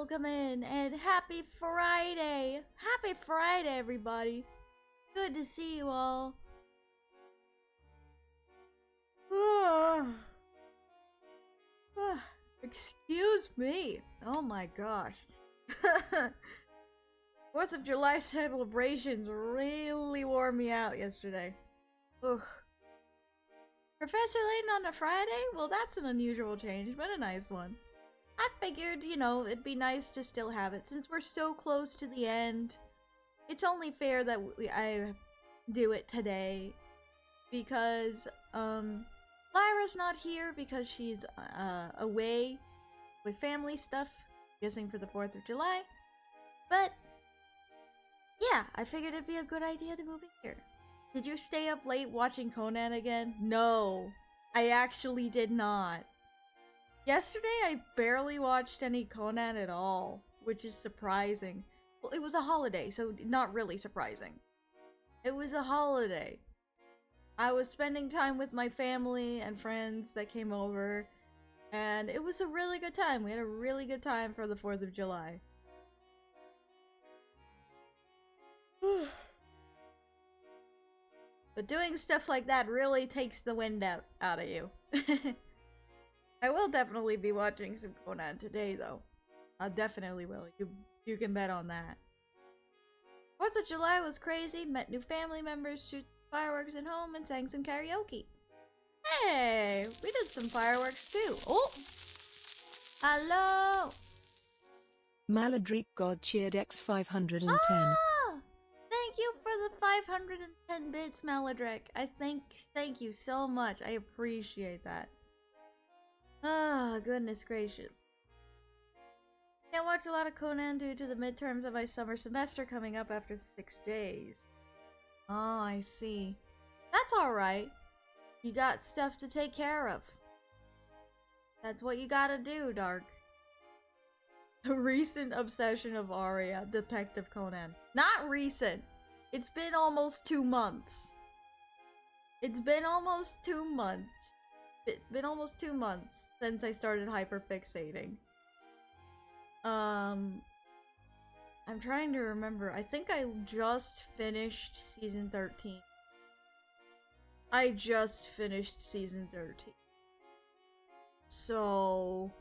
welcome in, and happy Friday! Happy Friday, everybody! Good to see you all. Excuse me. Oh my gosh. 4th of July celebrations really wore me out yesterday. Ugh. Professor Layton on a Friday? Well, that's an unusual change, but a nice one. I figured, you know, it'd be nice to still have it since we're so close to the end. It's only fair that I do it today because Lyra's not here because she's away with family stuff, guessing for the 4th of July. But yeah, I figured it'd be a good idea to move in here. Did you stay up late watching Conan again? No, I actually did not. Yesterday, I barely watched any Conan at all, which is surprising. Well, it was a holiday, so not really surprising. It was a holiday. I was spending time with my family and friends that came over, and it was a really good time. We had a really good time for the 4th of July. But doing stuff like that really takes the wind out of you. I will definitely be watching some Conan today, though. I definitely will. You can bet on that. 4th of July was crazy. Met new family members, shoot fireworks at home, and sang some karaoke. Hey, we did some fireworks too. Oh, hello. Maladreep God cheered X 510. Thank you for the 510 bits, Maladrek. Thank you so much. I appreciate that. Ah, goodness gracious. Can't watch a lot of Conan due to the midterms of my summer semester coming up after 6 days. Oh, I see. That's alright. You got stuff to take care of. That's what you gotta do, Dark. The recent obsession of Arya, Detective Conan. Not recent. It's been almost 2 months. It's been almost 2 months. It's been almost 2 months since I started hyperfixating. I'm trying to remember. I think I just finished season 13. I just finished season 13. So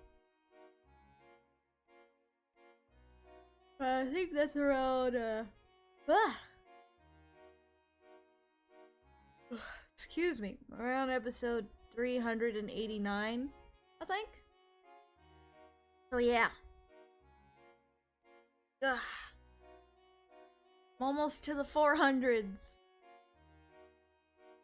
I think that's around excuse me, around episode 389, I think. So yeah. Ugh. I'm almost to the 400s.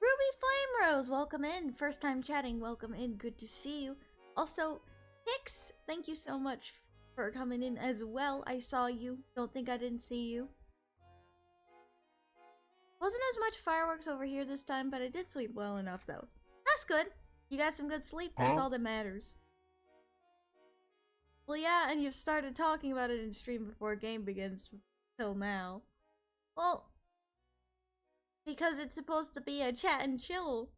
Ruby Flame Rose, welcome in. First time chatting, welcome in. Good to see you. Also, Hicks, thank you so much for coming in as well. I saw you. Don't think I didn't see you. Wasn't as much fireworks over here this time, but I did sleep well enough though. That's good. You got some good sleep. That's all that matters. Well, yeah, and you've started talking about it in stream before game begins till now. Well, because it's supposed to be a chat and chill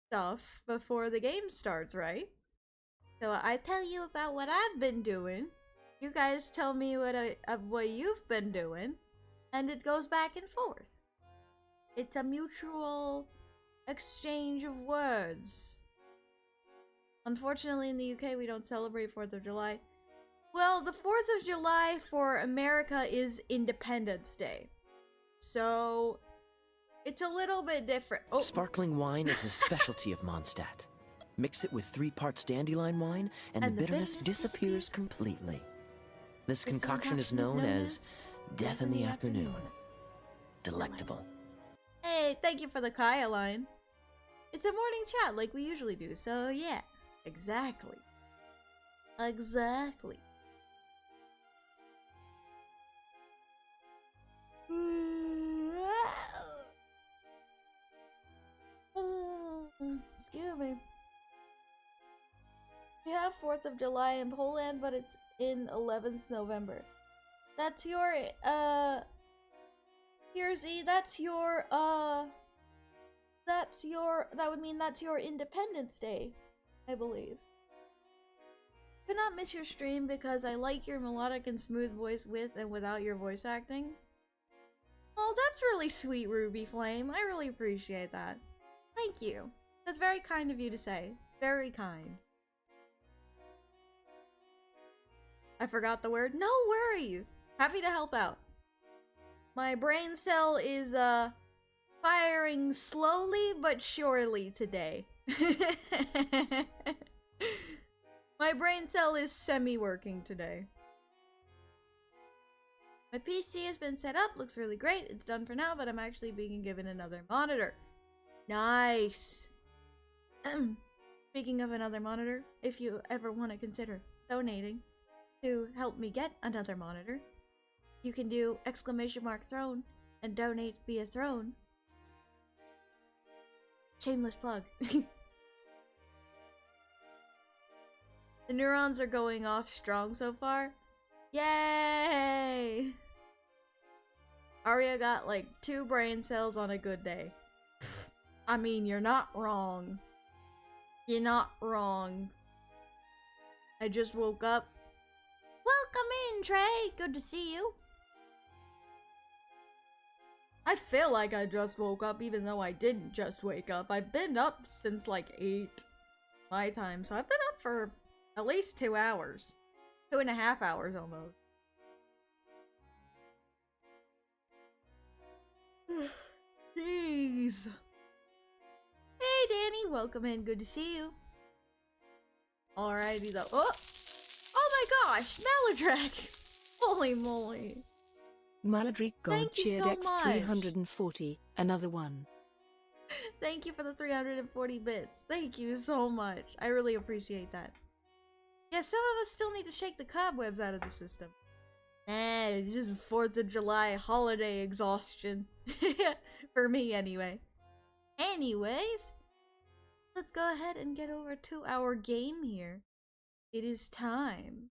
stuff before the game starts, right? So I tell you about what I've been doing. You guys tell me what you've been doing, and it goes back and forth. It's a mutual exchange of words. Unfortunately, in the UK, we don't celebrate 4th of July. Well, the 4th of July for America is Independence Day. So it's a little bit different. Oh. Sparkling wine is a specialty of Mondstadt. Mix it with 3 parts dandelion wine, and the bitterness disappears completely. This concoction is known as Death in the Afternoon. Delectable. Hey, thank you for the Kaya line. It's a morning chat like we usually do, so yeah. Exactly. Exactly. Excuse me. We have 4th of July in Poland, but it's in 11th November. That's your, here's E, that would mean that's your Independence Day, I believe. could not miss your stream because I like your melodic and smooth voice with and without your voice acting. Oh, that's really sweet, Ruby Flame. I really appreciate that. Thank you. That's very kind of you to say. Very kind. I forgot the word. No worries. Happy to help out. My brain cell is, firing slowly but surely today. My brain cell is semi-working today. My PC has been set up, looks really great. It's done for now, but I'm actually being given another monitor. Nice! Speaking of another monitor, if you ever want to consider donating to help me get another monitor, you can do !throne and donate via Throne. Shameless plug. The neurons are going off strong so far. Yay! Arya got like 2 brain cells on a good day. I mean, you're not wrong. You're not wrong. I just woke up. Welcome in, Trey! Good to see you. I feel like I just woke up even though I didn't just wake up. I've been up since like 8 my time, so I've been up for at least 2 hours. 2.5 hours almost. Jeez. Hey Danny, welcome in. Good to see you. Alrighty though. Oh my gosh, Maladrak! Holy moly. Maladric God Thank you cheered so X much. 340, another one. Thank you for the 340 bits. Thank you so much. I really appreciate that. Yeah, some of us still need to shake the cobwebs out of the system. Just 4th of July holiday exhaustion. For me, anyway. Anyways, let's go ahead and get over to our game here. It is time.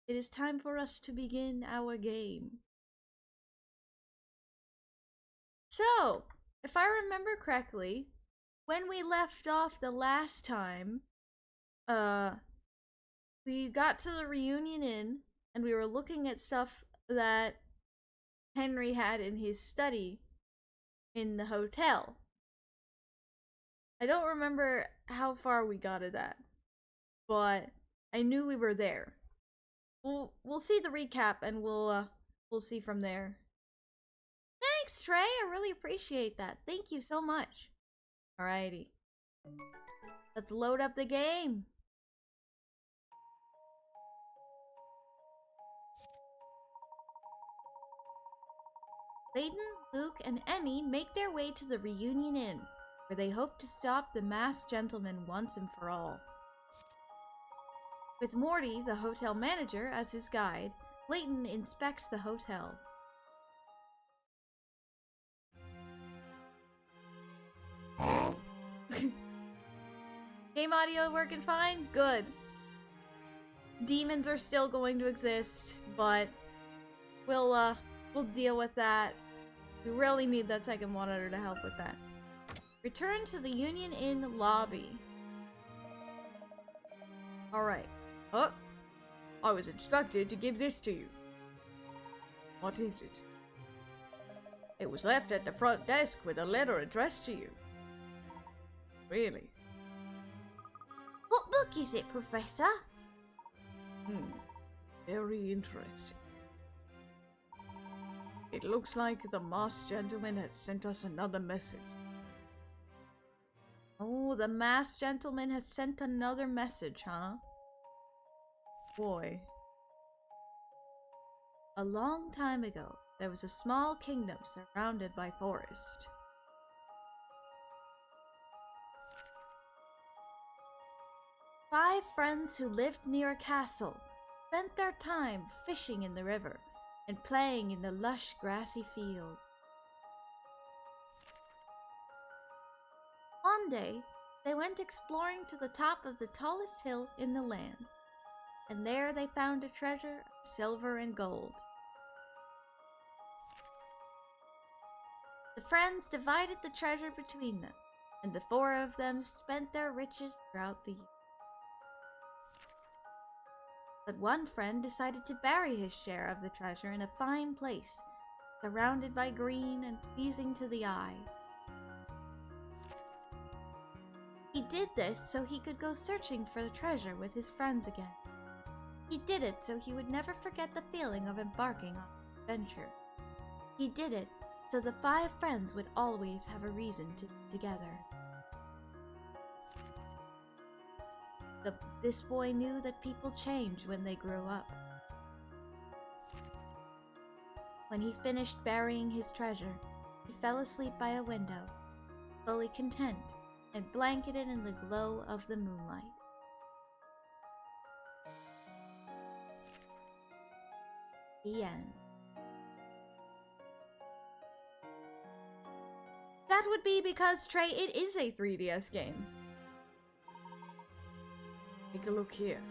It is time for us to begin our game. So, if I remember correctly, when we left off the last time, we got to the reunion inn, and we were looking at stuff that Henry had in his study in the hotel. I don't remember how far we got at that, but I knew we were there. We'll see the recap, and we'll see from there. Thanks, Trey. I really appreciate that. Thank you so much. Alrighty. Let's load up the game. Layton, Luke, and Emmy make their way to the reunion inn, where they hope to stop the masked gentleman once and for all. With Morty, the hotel manager, as his guide, Layton inspects the hotel. Game audio working fine? Good. Demons are still going to exist, but we'll deal with that. We really need that second monitor to help with that. Return to the Union Inn lobby. Alright. Oh, I was instructed to give this to you. What is it? It was left at the front desk with a letter addressed to you. Really? What book is it, Professor? Very interesting. It looks like the masked gentleman has sent us another message. Oh, the masked gentleman has sent another message, huh? Boy. A long time ago, there was a small kingdom surrounded by forest. Five friends who lived near a castle spent their time fishing in the river and playing in the lush grassy field. One day, they went exploring to the top of the tallest hill in the land, and there they found a treasure of silver and gold. The friends divided the treasure between them, and the four of them spent their riches throughout the year. But one friend decided to bury his share of the treasure in a fine place, surrounded by green and pleasing to the eye. He did this so he could go searching for the treasure with his friends again. He did it so he would never forget the feeling of embarking on an adventure. He did it so the 5 friends would always have a reason to be together. This boy knew that people change when they grow up. When he finished burying his treasure, he fell asleep by a window, fully content and blanketed in the glow of the moonlight. The end. That would be because, Trey, it is a 3DS game. Take a look here.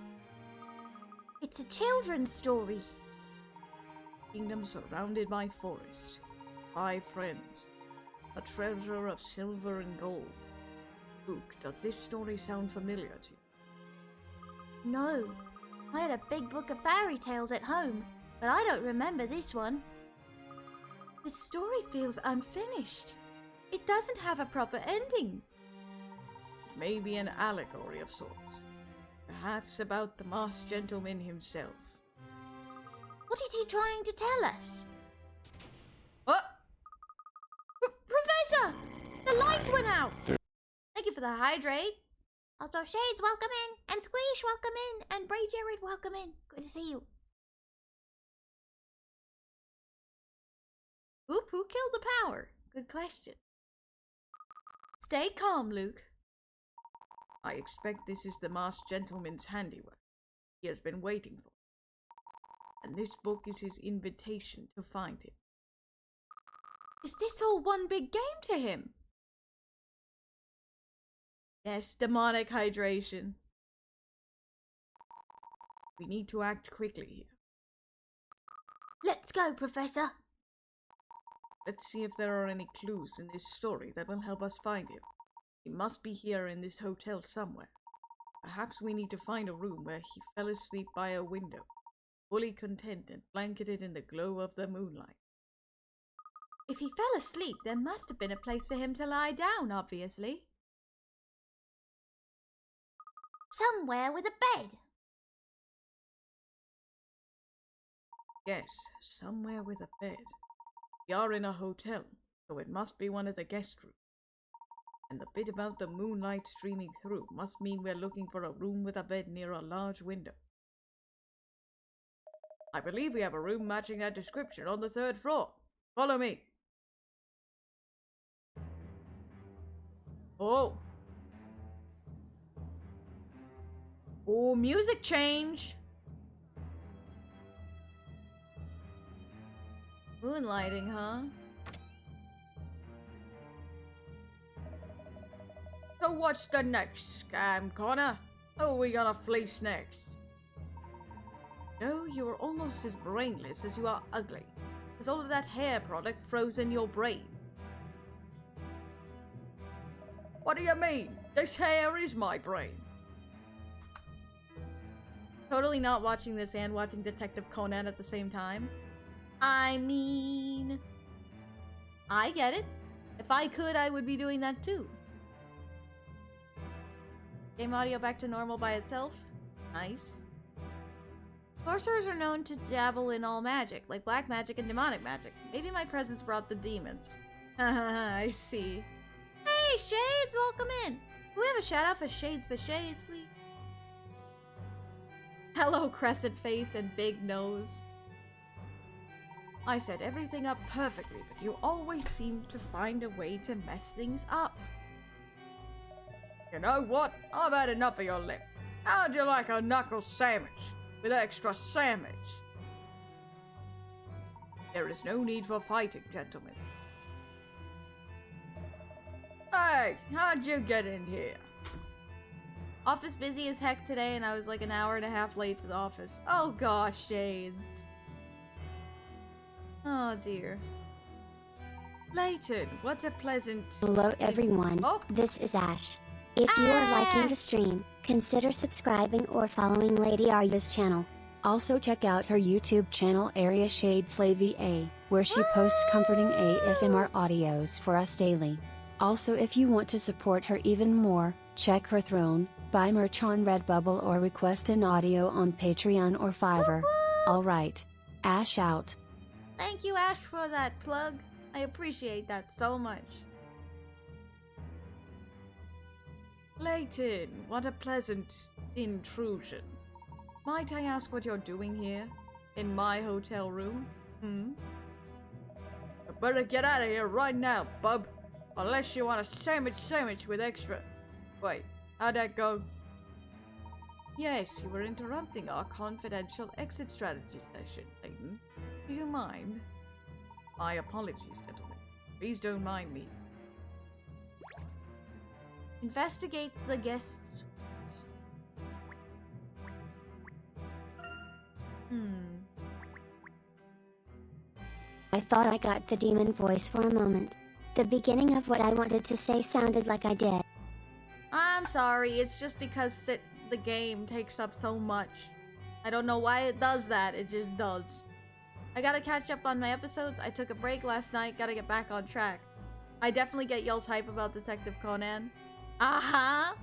It's a children's story. Kingdom surrounded by forest. 5 friends. A treasure of silver and gold. Luke, does this story sound familiar to you? No. I had a big book of fairy tales at home, but I don't remember this one. The story feels unfinished. It doesn't have a proper ending. It may be an allegory of sorts. Perhaps about the masked gentleman himself. What is he trying to tell us? What? Professor! The lights went out! Thank you for the hydrate. Also, Shades, welcome in. And Squeesh, welcome in. And Bray Jared, welcome in. Good to see you. Oop, who killed the power? Good question. Stay calm, Luke. I expect this is the masked gentleman's handiwork. He has been waiting for it. And this book is his invitation to find him. Is this all one big game to him? Yes, demonic hydration. We need to act quickly here. Let's go, Professor. Let's see if there are any clues in this story that will help us find him. He must be here in this hotel somewhere. Perhaps we need to find a room where he fell asleep by a window, fully content and blanketed in the glow of the moonlight. If he fell asleep, there must have been a place for him to lie down, obviously. Somewhere with a bed. Yes, somewhere with a bed. We are in a hotel, so it must be one of the guest rooms. And the bit about the moonlight streaming through must mean we're looking for a room with a bed near a large window. I believe we have a room matching that description on the 3rd floor. Follow me. Oh. Oh, music change. Moonlighting, huh? So what's the next scam, Connor? Who are we gonna fleece next? No, you are almost as brainless as you are ugly. There's all of that hair product frozen in your brain. What do you mean? This hair is my brain. Totally not watching this and watching Detective Conan at the same time. I mean, I get it. If I could, I would be doing that too. Game audio back to normal by itself. Nice. Sorcerers are known to dabble in all magic, like black magic and demonic magic. Maybe my presence brought the demons. Haha, I see. Hey, Shades, welcome in. Can we have a shout out for Shades, please? Hello, crescent face and big nose. I set everything up perfectly, but you always seem to find a way to mess things up. You know what? I've had enough of your lip. How'd you like a knuckle sandwich with extra sandwich? There is no need for fighting, gentlemen. Hey, how'd you get in here? Office busy as heck today, and I was like an hour and a half late to the office. Oh gosh, Shades. Oh dear. Layton, what a pleasant... Hello everyone, Oh. This is Ash. If you are liking the stream, consider subscribing or following Lady Arya's channel. Also check out her YouTube channel Area Shade Slavey A, where she posts comforting ASMR audios for us daily. Also, if you want to support her even more, check her Throne, buy merch on Redbubble, or request an audio on Patreon or Fiverr. Alright. Ash out. Thank you, Ash, for that plug. I appreciate that so much. Layton, what a pleasant intrusion. Might I ask what you're doing here? In my hotel room? You better get out of here right now, bub. Unless you want a sandwich with extra... Wait, how'd that go? Yes, you were interrupting our confidential exit strategy session, Layton. Do you mind? My apologies, gentlemen. Please don't mind me. Investigate the guests. I thought I got the demon voice for a moment. The beginning of what I wanted to say sounded like I did. I'm sorry, it's just because the game takes up so much. I don't know why it does that, it just does. I gotta catch up on my episodes. I took a break last night, gotta get back on track. I definitely get y'all's hype about Detective Conan. I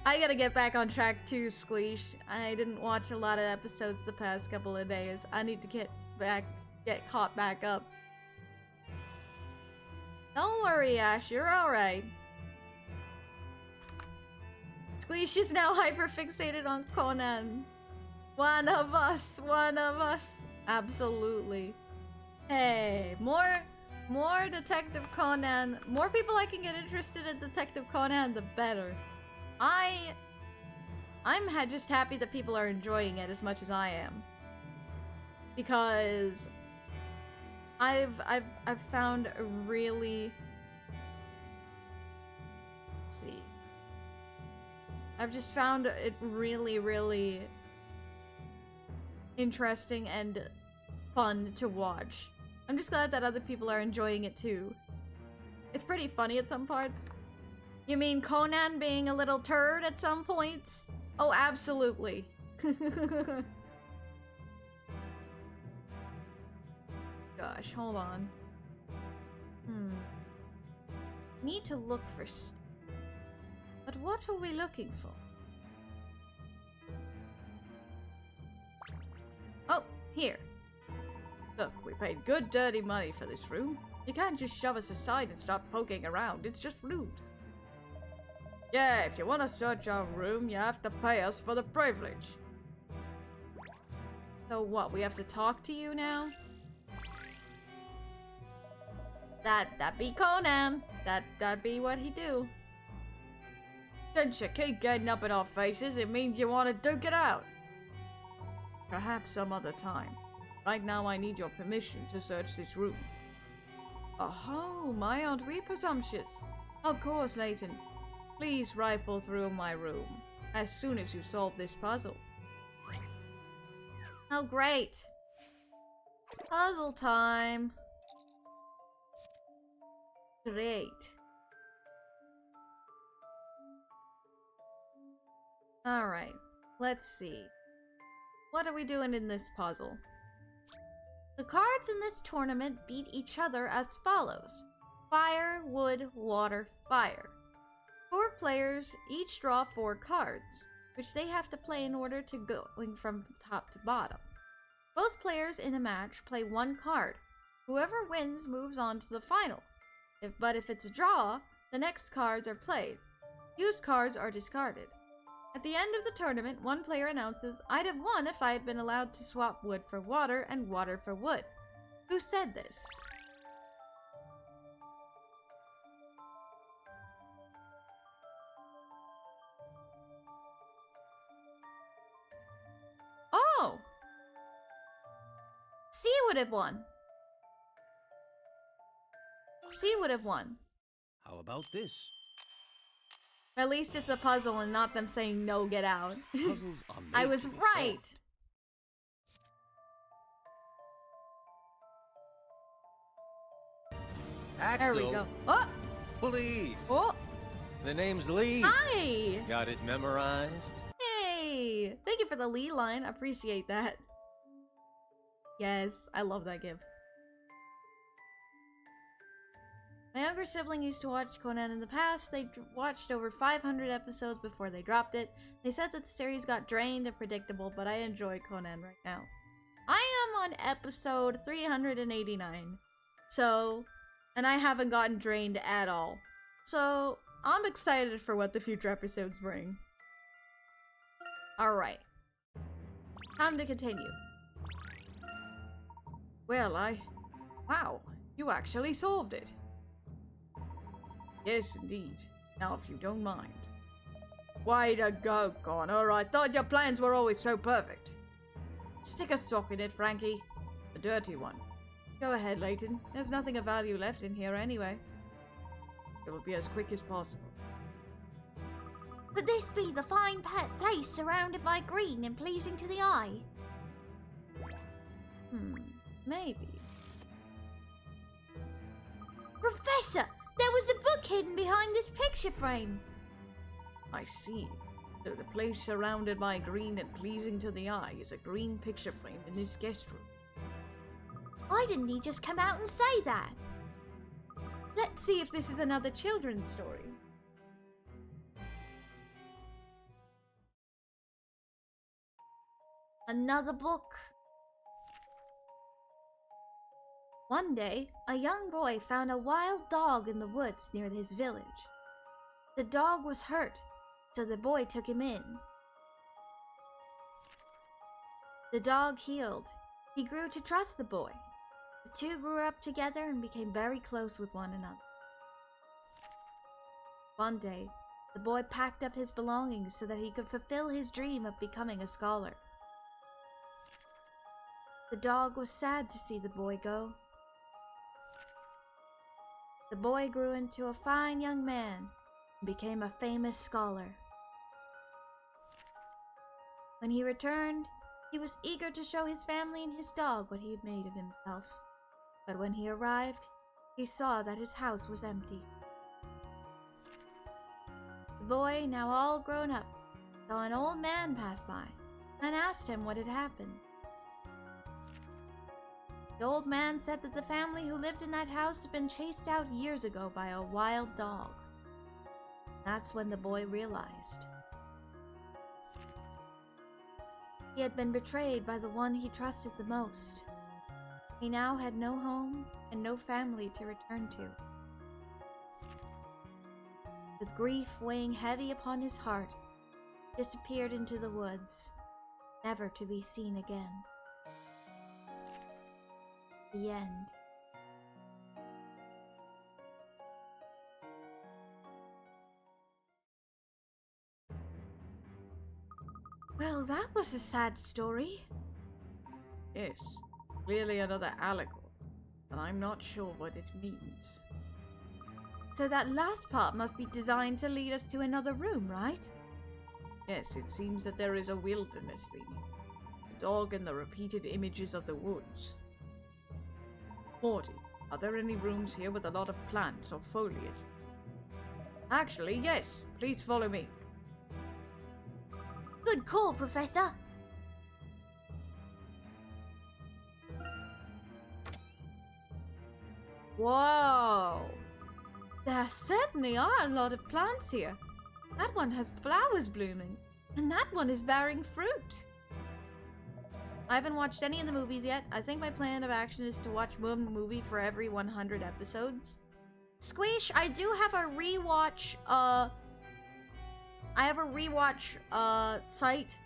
gotta get back on track too, Squeesh. I didn't watch a lot of episodes the past couple of days. I need to get caught back up. Don't worry, Ash, you're alright. Squeesh is now hyper-fixated on Conan. One of us. Absolutely. Hey, more Detective Conan. More people I can get interested in Detective Conan, the better. I'm just happy that people are enjoying it as much as I am. Because I've found a really... Let's see. I've just found it really, really interesting and fun to watch. I'm just glad that other people are enjoying it too. It's pretty funny at some parts. You mean Conan being a little turd at some points? Oh, absolutely. Gosh, hold on. Need to look for stuff. But what are we looking for? Oh, here. Look, we paid good dirty money for this room. You can't just shove us aside and start poking around. It's just rude. Yeah, if you want to search our room, you have to pay us for the privilege. So what, we have to talk to you now? That'd be Conan. That'd be what he do. Since you keep getting up in our faces, it means you want to duke it out. Perhaps some other time. Right now I need your permission to search this room. Oh, my, aren't we presumptuous? Of course, Layton. Please rifle through my room as soon as you solve this puzzle. Oh, great. Puzzle time. Great. Alright, let's see. What are we doing in this puzzle? The cards in this tournament beat each other as follows. Fire, wood, water, fire. 4 players each draw 4 cards, which they have to play in order to going from top to bottom. Both players in a match play 1 card. Whoever wins moves on to the final. But if it's a draw, the next cards are played. Used cards are discarded. At the end of the tournament, one player announces, "I'd have won if I had been allowed to swap wood for water and water for wood." Who said this? Oh! C would have won. C would have won. How about this? At least it's a puzzle and not them saying, "No, get out." Puzzles are made I was to be right! solved. There we Axel, go. Oh! please. Oh! The name's Lee. Hi! Got it memorized? Hey! Thank you for the Lee line. Appreciate that. Yes, I love that gift. My younger sibling used to watch Conan in the past. They watched over 500 episodes before they dropped it. They said that the series got drained and predictable, but I enjoy Conan right now. I am on episode 389. So, and I haven't gotten drained at all. So, I'm excited for what the future episodes bring. Alright. Time to continue. Well, wow, you actually solved it. Yes, indeed. Now, if you don't mind. Way to go, Connor. I thought your plans were always so perfect. Stick a sock in it, Frankie. A dirty one. Go ahead, Layton. There's nothing of value left in here anyway. It will be as quick as possible. Could this be the fine place surrounded by green and pleasing to the eye? Maybe. Professor! There was a book hidden behind this picture frame. I see. So the place surrounded by green and pleasing to the eye is a green picture frame in this guest room. Why didn't he just come out and say that? Let's see if this is another children's story. Another book. One day, a young boy found a wild dog in the woods near his village. The dog was hurt, so the boy took him in. The dog healed. He grew to trust the boy. The two grew up together and became very close with one another. One day, the boy packed up his belongings so that he could fulfill his dream of becoming a scholar. The dog was sad to see the boy go. The boy grew into a fine young man and became a famous scholar. When he returned, he was eager to show his family and his dog what he had made of himself. But when he arrived, he saw that his house was empty. The boy, now all grown up, saw an old man pass by and asked him what had happened. The old man said that the family who lived in that house had been chased out years ago by a wild dog. That's when the boy realized. He had been betrayed by the one he trusted the most. He now had no home and no family to return to. With grief weighing heavy upon his heart, he disappeared into the woods, never to be seen again. The end. Well, that was a sad story. Yes, clearly another allegory, but I'm not sure what it means. So that last part must be designed to lead us to another room, right? Yes, it seems that there is a wilderness theme. The dog and the repeated images of the woods. Morty, are there any rooms here with a lot of plants or foliage? Actually, yes. Please follow me. Good call, Professor. Whoa! There certainly are a lot of plants here. That one has flowers blooming, and that one is bearing fruit. I haven't watched any of the movies yet. I think my plan of action is to watch one movie for every 100 episodes. Squish, I do have a rewatch, site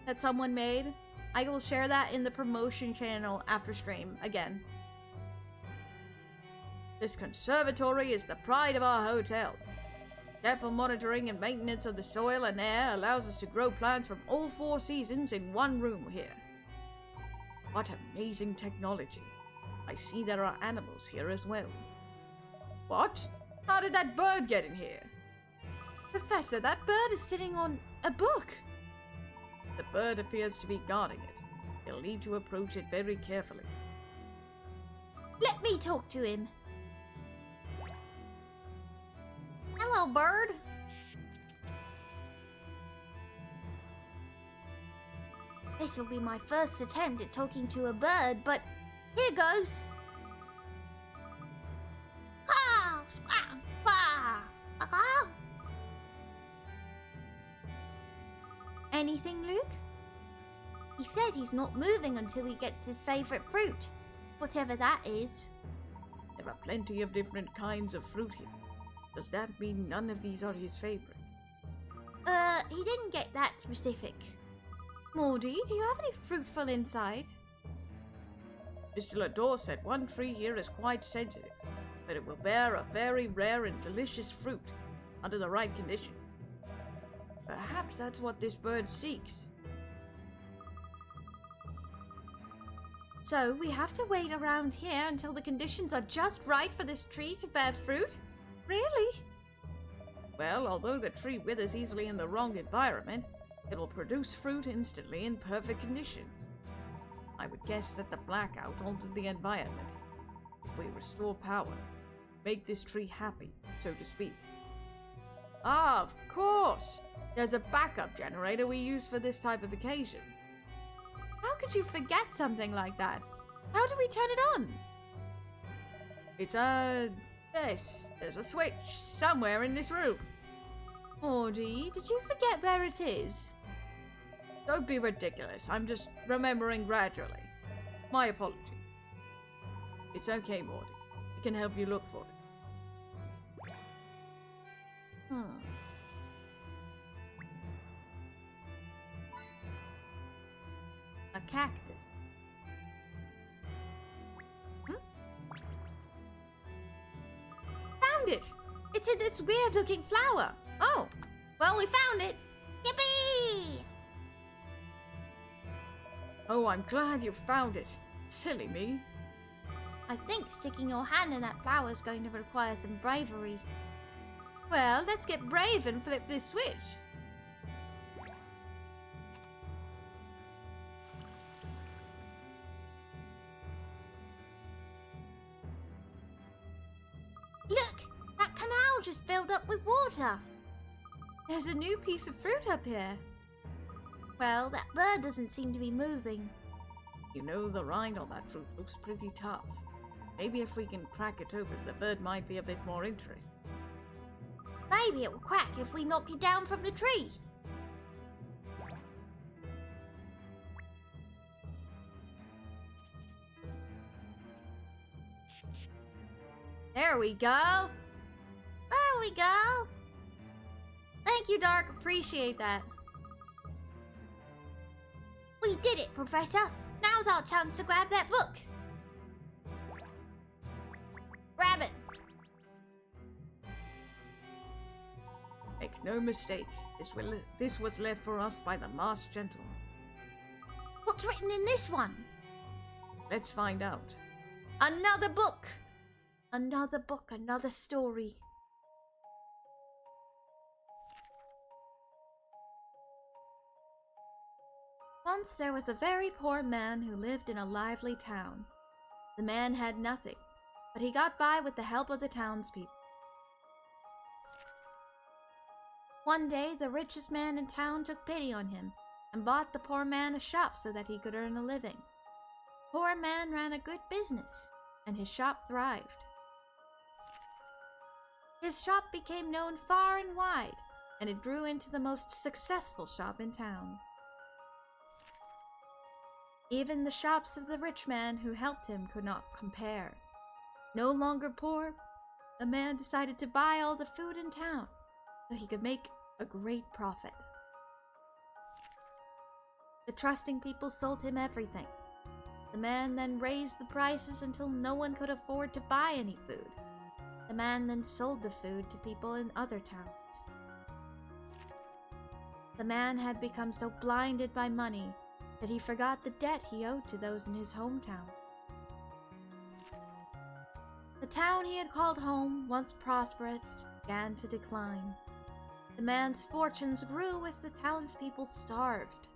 that someone made. I will share that in the promotion channel after stream again. This conservatory is the pride of our hotel. Careful monitoring and maintenance of the soil and air allows us to grow plants from all 4 seasons in one room here. What amazing technology. I see there are animals here as well. What? How did that bird get in here? Professor, that bird is sitting on a book. The bird appears to be guarding it. You'll need to approach it very carefully. Let me talk to him. Hello, bird. This will be my first attempt at talking to a bird, but here goes. Ah, squawk, quack, quack. Anything, Luke? He said he's not moving until he gets his favorite fruit, whatever that is. There are plenty of different kinds of fruit here. Does that mean none of these are his favorite? He didn't get that specific. Mordy, do you have any fruitful inside? Mr. Lador said one tree here is quite sensitive, but it will bear a very rare and delicious fruit under the right conditions. Perhaps that's what this bird seeks. So we have to wait around here until the conditions are just right for this tree to bear fruit? Really? Well, although the tree withers easily in the wrong environment, it will produce fruit instantly in perfect conditions. I would guess that the blackout altered the environment. If we restore power, make this tree happy, so to speak. Ah, of course! There's a backup generator we use for this type of occasion. How could you forget something like that? How do we turn it on? It's there's a switch somewhere in this room. Mordy, did you forget where it is? Don't be ridiculous. I'm just remembering gradually. My apologies. It's okay, Morty. I can help you look for it. A cactus. Found it! It's in this weird-looking flower. Oh, well, we found it. Yippee! Oh, I'm glad you found it. Silly me. I think sticking your hand in that flower is going to require some bravery. Well, let's get brave and flip this switch. Look! That canal just filled up with water. There's a new piece of fruit up here. Well, that bird doesn't seem to be moving. You know, the rind on that fruit looks pretty tough. Maybe if we can crack it open, the bird might be a bit more interested. Maybe it will crack if we knock it down from the tree. There we go. There we go. Thank you, Dark. Appreciate that. We did it, Professor. Now's our chance to grab that book. Grab it. Make no mistake, this was left for us by the masked gentleman. What's written in this one? Let's find out. Another book. Another book, another story. Once there was a very poor man who lived in a lively town. The man had nothing, but he got by with the help of the townspeople. One day, the richest man in town took pity on him and bought the poor man a shop so that he could earn a living. The poor man ran a good business, and his shop thrived. His shop became known far and wide, and it grew into the most successful shop in town. Even the shops of the rich man who helped him could not compare. No longer poor, the man decided to buy all the food in town so he could make a great profit. The trusting people sold him everything. The man then raised the prices until no one could afford to buy any food. The man then sold the food to people in other towns. The man had become so blinded by money that he forgot the debt he owed to those in his hometown. The town he had called home, once prosperous, began to decline. The man's fortunes grew as the townspeople starved.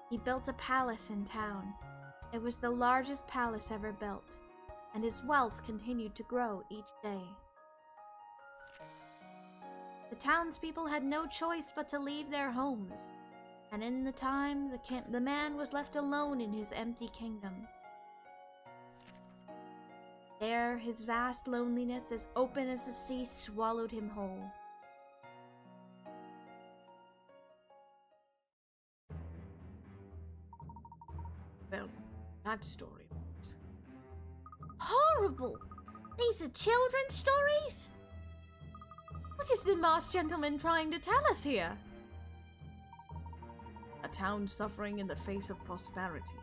He built a palace in town. It was the largest palace ever built, and his wealth continued to grow each day. The townspeople had no choice but to leave their homes, And in the time, the man was left alone in his empty kingdom. There, his vast loneliness, as open as the sea, swallowed him whole. Well, that story was Horrible! These are children's stories? What is the masked gentleman trying to tell us here? a town suffering in the face of prosperity.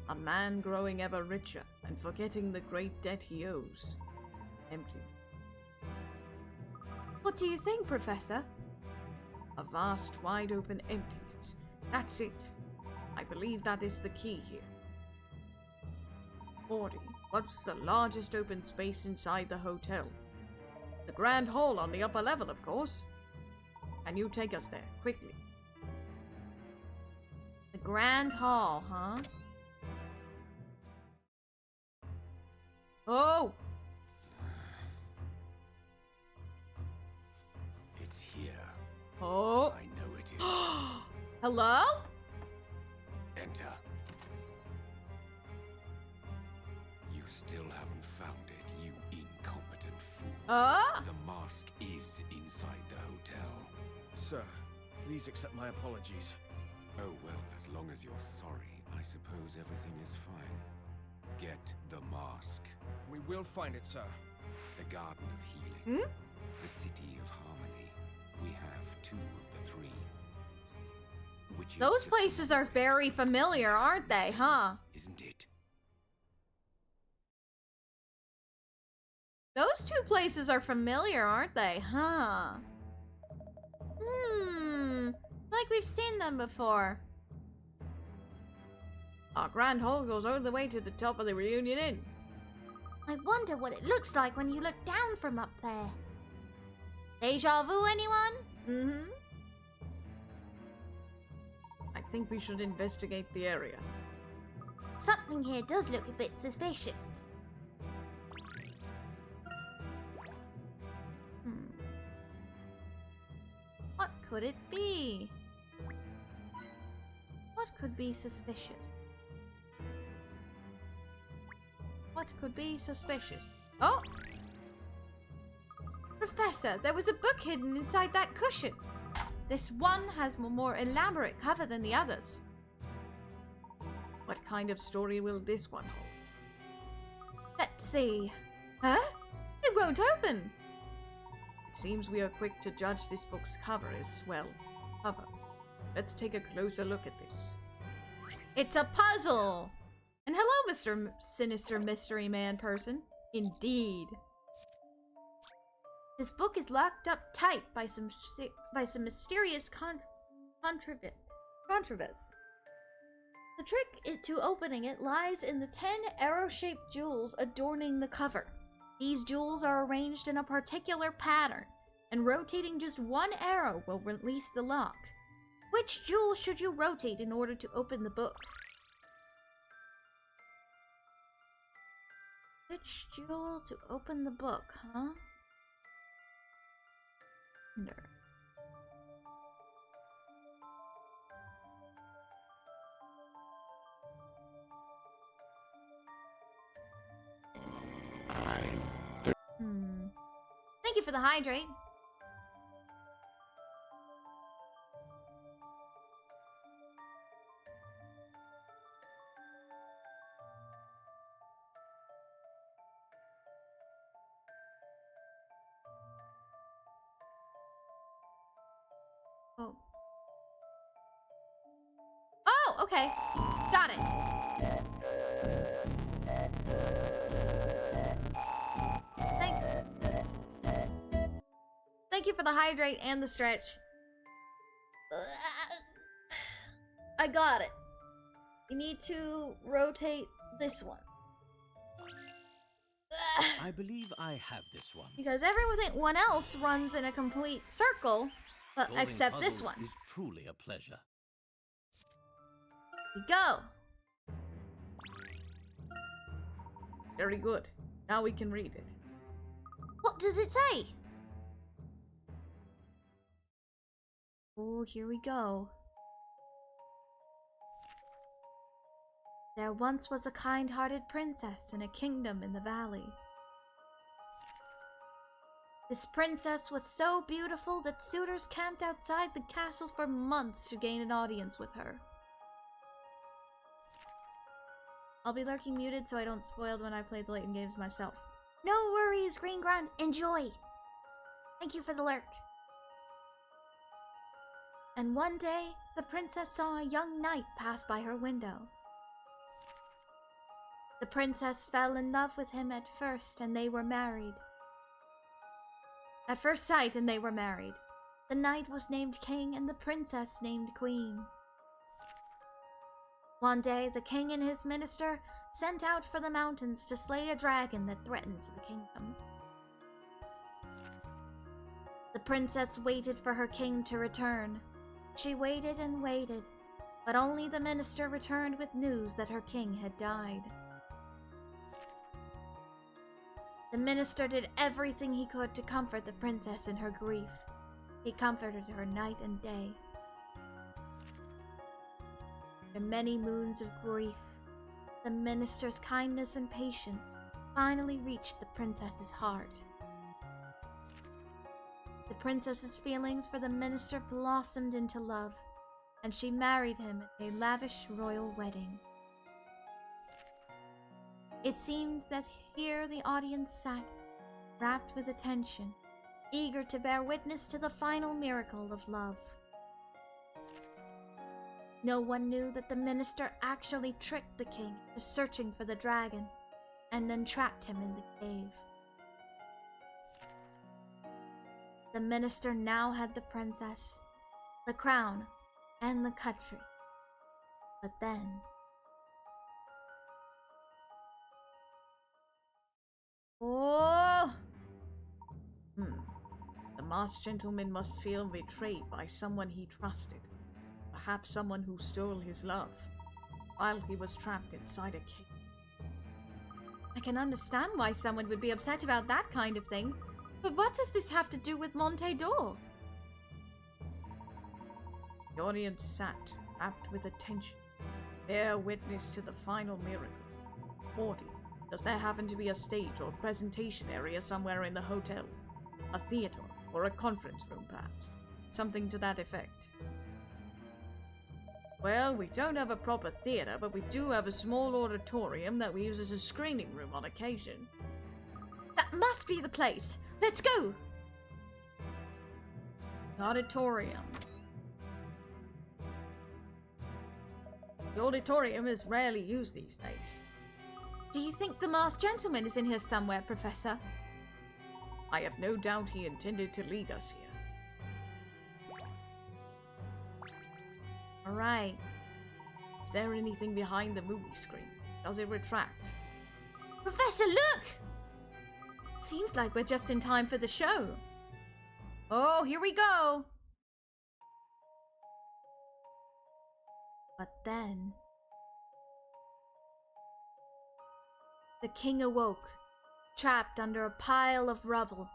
A man growing ever richer and forgetting the great debt he owes. Empty. What do you think, Professor? A vast, wide-open emptiness. That's it. I believe that is the key here. Morty, what's the largest open space inside the hotel? The Grand Hall on the upper level, of course. Can you take us there, quickly? The Grand Hall, huh? Oh! It's here. Oh! I know it is. Hello? Enter. You still haven't found it, you incompetent fool. The mask is inside the hotel. Sir, please accept my apologies. Oh well, as long as you're sorry, I suppose everything is fine. Get the mask. We will find it, sir. The Garden of Healing. Hmm? The City of Harmony. We have 2 of the 3. Which is Those just places are very familiar, aren't they, huh? Isn't it? Those 2 places are familiar, aren't they, huh? Like we've seen them before. Our Grand Hall goes all the way to the top of the Reunion Inn. I wonder what it looks like when you look down from up there. Deja vu, anyone? Mm-hmm. I think we should investigate the area. Something here does look a bit suspicious. What could it be? What could be suspicious? What could be suspicious? Oh! Professor, there was a book hidden inside that cushion. This one has a more elaborate cover than the others. What kind of story will this one hold? Let's see. Huh? It won't open. It seems we are quick to judge this book's cover as well. Cover. Let's take a closer look at this. It's a puzzle! And hello, Mr. Sinister Mystery Man person. Indeed. This book is locked up tight by some mysterious contrivance. The trick to opening it lies in the 10 arrow-shaped jewels adorning the cover. These jewels are arranged in a particular pattern, and rotating just one arrow will release the lock. Which jewel should you rotate in order to open the book? Which jewel to open the book, huh? Wonder. Thank you for the hydrate. Oh. Oh, okay. Got it. Thank you for the hydrate and the stretch. I got it. You need to rotate this one. I believe I have this one. Because everyone else runs in a complete circle, but Solving except this puzzles one. is truly a pleasure. Here we go. Very good. Now we can read it. What does it say? Oh, here we go. There once was a kind-hearted princess in a kingdom in the valley. This princess was so beautiful that suitors camped outside the castle for months to gain an audience with her. I'll be lurking muted so I don't spoil when I play the Layton games myself. No worries, Green Grunt. Enjoy. Thank you for the lurk. And one day, the princess saw a young knight pass by her window. The princess fell in love with him at first, and they were married. At first sight, and they were married. The knight was named king, and the princess named queen. One day, the king and his minister sent out for the mountains to slay a dragon that threatened the kingdom. The princess waited for her king to return. She waited and waited, but only the minister returned with news that her king had died. The minister did everything he could to comfort the princess in her grief. He comforted her night and day. After many moons of grief, the minister's kindness and patience finally reached the princess's heart. The princess's feelings for the minister blossomed into love, and she married him at a lavish royal wedding. It seemed that here the audience sat, rapt with attention, eager to bear witness to the final miracle of love. No one knew that the minister actually tricked the king into searching for the dragon, and then trapped him in the cave. The minister now had the princess, the crown, and the country. But then... Oh! The masked gentleman must feel betrayed by someone he trusted. Perhaps someone who stole his love, while he was trapped inside a cave. I can understand why someone would be upset about that kind of thing, but what does this have to do with Monte d'Or? The audience sat, rapt with attention, bear witness to the final miracle. 40. Does there happen to be a stage or presentation area somewhere in the hotel? A theater or a conference room, perhaps? Something to that effect. Well, we don't have a proper theater, but we do have a small auditorium that we use as a screening room on occasion. That must be the place! Let's go! The auditorium. The auditorium is rarely used these days. Do you think the masked gentleman is in here somewhere, Professor? I have no doubt he intended to lead us here. Alright. Is there anything behind the movie screen? Does it retract? Professor, look! Seems like we're just in time for the show. Oh, here we go! But then... the king awoke, trapped under a pile of rubble.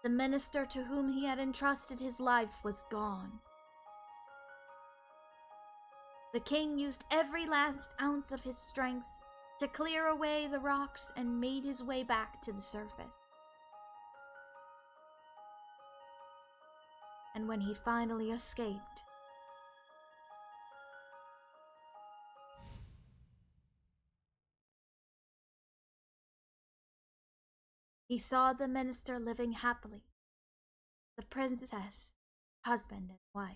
The minister to whom he had entrusted his life was gone. The king used every last ounce of his strength to clear away the rocks and made his way back to the surface. And when he finally escaped, he saw the minister living happily, the princess, husband and wife.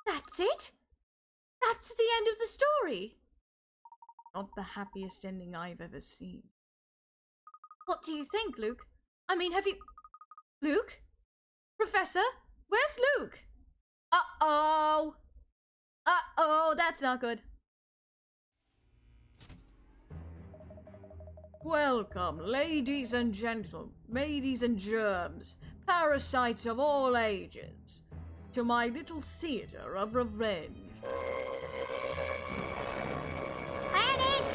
That's it? That's the end of the story? Not the happiest ending I've ever seen. What do you think, Luke? I mean, have you... Luke? Professor? Where's Luke? Uh-oh! Uh-oh, that's not good. Welcome, ladies and gentlemen, ladies and germs, parasites of all ages, to my little theater of revenge. Panic!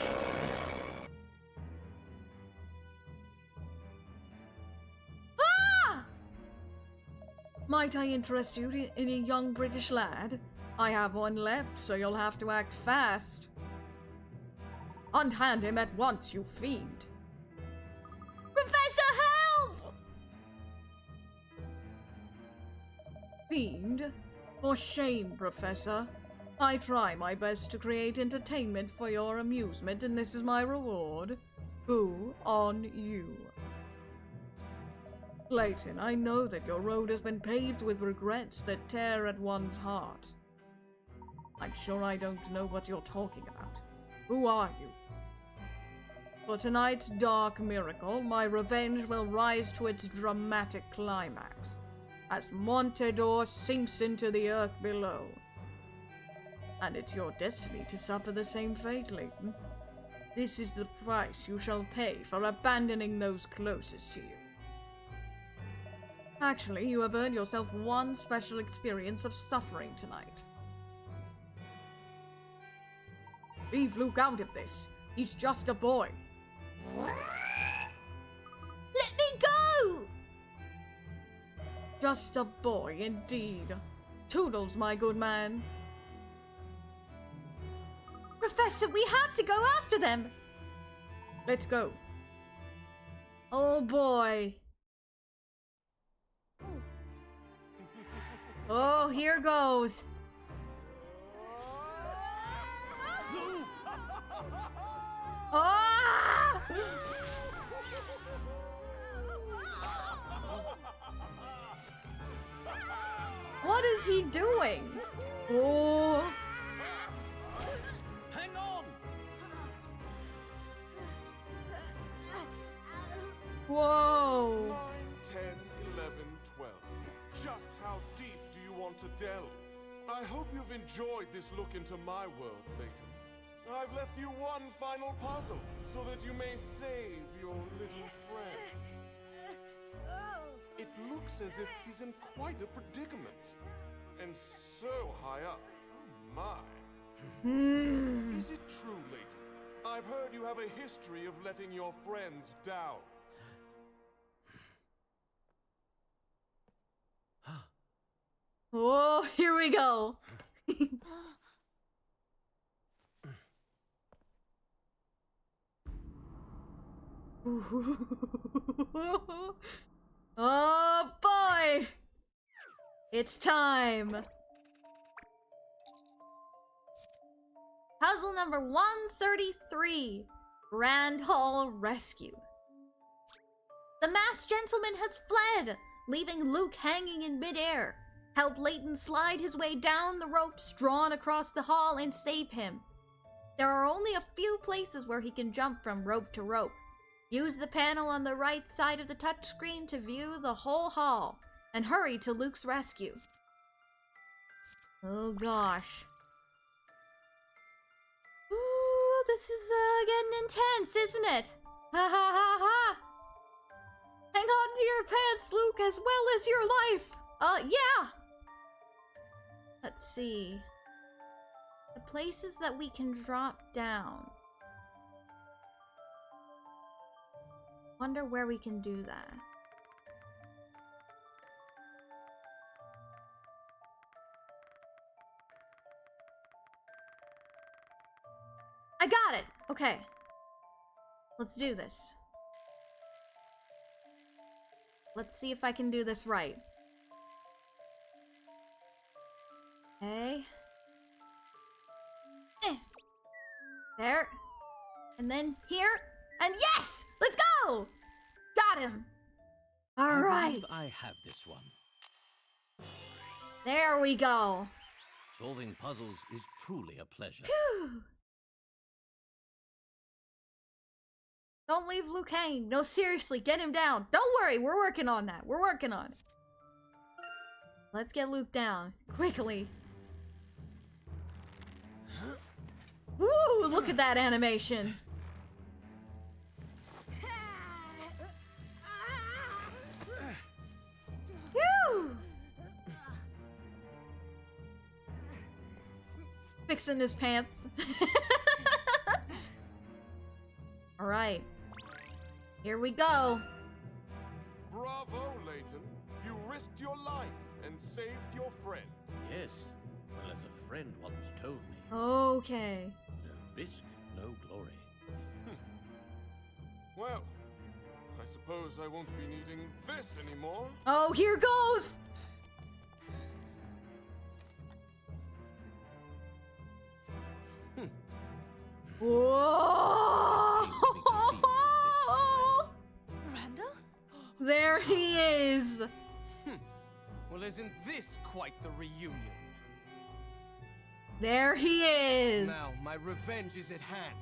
Might I interest you in a young British lad? I have one left, so you'll have to act fast. Unhand him at once, you fiend. Professor, help! Fiend? For shame, Professor. I try my best to create entertainment for your amusement, and this is my reward. Boo on you. Layton, I know that your road has been paved with regrets that tear at one's heart. I'm sure I don't know what you're talking about. Who are you? For tonight's dark miracle, my revenge will rise to its dramatic climax, as Montador sinks into the earth below. And it's your destiny to suffer the same fate, Layton. This is the price you shall pay for abandoning those closest to you. Actually, you have earned yourself one special experience of suffering tonight. Leave Luke out of this. He's just a boy. Let me go! Just a boy, indeed. Toodles, my good man. Professor, we have to go after them! Let's go. Oh boy. Oh, here goes. Ah! What is he doing? Oh. Hang on! Whoa. 9, 10, 11, 12. Just how deep do you want to delve? I hope you've enjoyed this look into my world, Layton. I've left you one final puzzle, so that you may save your little friend. It looks as if he's in quite a predicament. And so high up. Oh my. Is it true, Layton? I've heard you have a history of letting your friends down. Oh, here we go. Oh boy! It's time! Puzzle number 133, Grand Hall Rescue. The masked gentleman has fled, leaving Luke hanging in midair. Help Layton slide his way down the ropes drawn across the hall and save him. There are only a few places where he can jump from rope to rope. Use the panel on the right side of the touchscreen to view the whole hall, and hurry to Luke's rescue. Oh gosh. Ooh, this is getting intense, isn't it? Ha ha ha ha! Hang on to your pants, Luke, as well as your life! Yeah! Let's see. The places that we can drop down. Wonder where we can do that. I got it! Okay. Let's do this. Let's see if I can do this right. Okay. There. And then here. And yes! Let's go! Got him! Alright. I have this one. There we go. Solving puzzles is truly a pleasure. Phew. Don't leave Luke hanging. No, seriously, get him down. Don't worry, we're working on that. We're working on it. Let's get Luke down. Quickly. Woo! Look at that animation. Phew! Fixing his pants. Alright. Here we go. Bravo, Layton. You risked your life. and saved your friend. Yes, well, as a friend once told me, Okay. no risk, no glory. Well, I suppose I won't be needing this anymore. Oh, here goes! Whoa! Randall? There he is! Well, isn't this quite the reunion? There he is! Now, my revenge is at hand.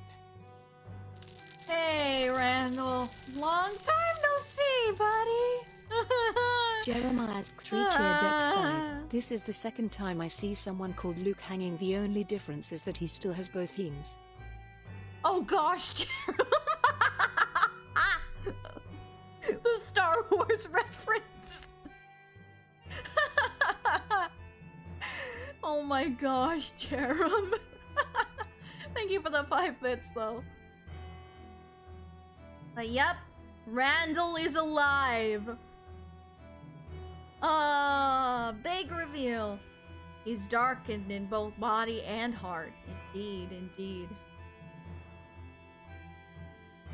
Hey, Randall. Long time no see, buddy. Jeremiah's 3-tier Dex 5. This is the second time I see someone called Luke hanging. The only difference is that he still has both teams. Oh gosh, the Star Wars reference. Oh my gosh, Jerem. Thank you for the 5 bits, though. But yep, Randall is alive. Big reveal. He's darkened in both body and heart. Indeed, indeed.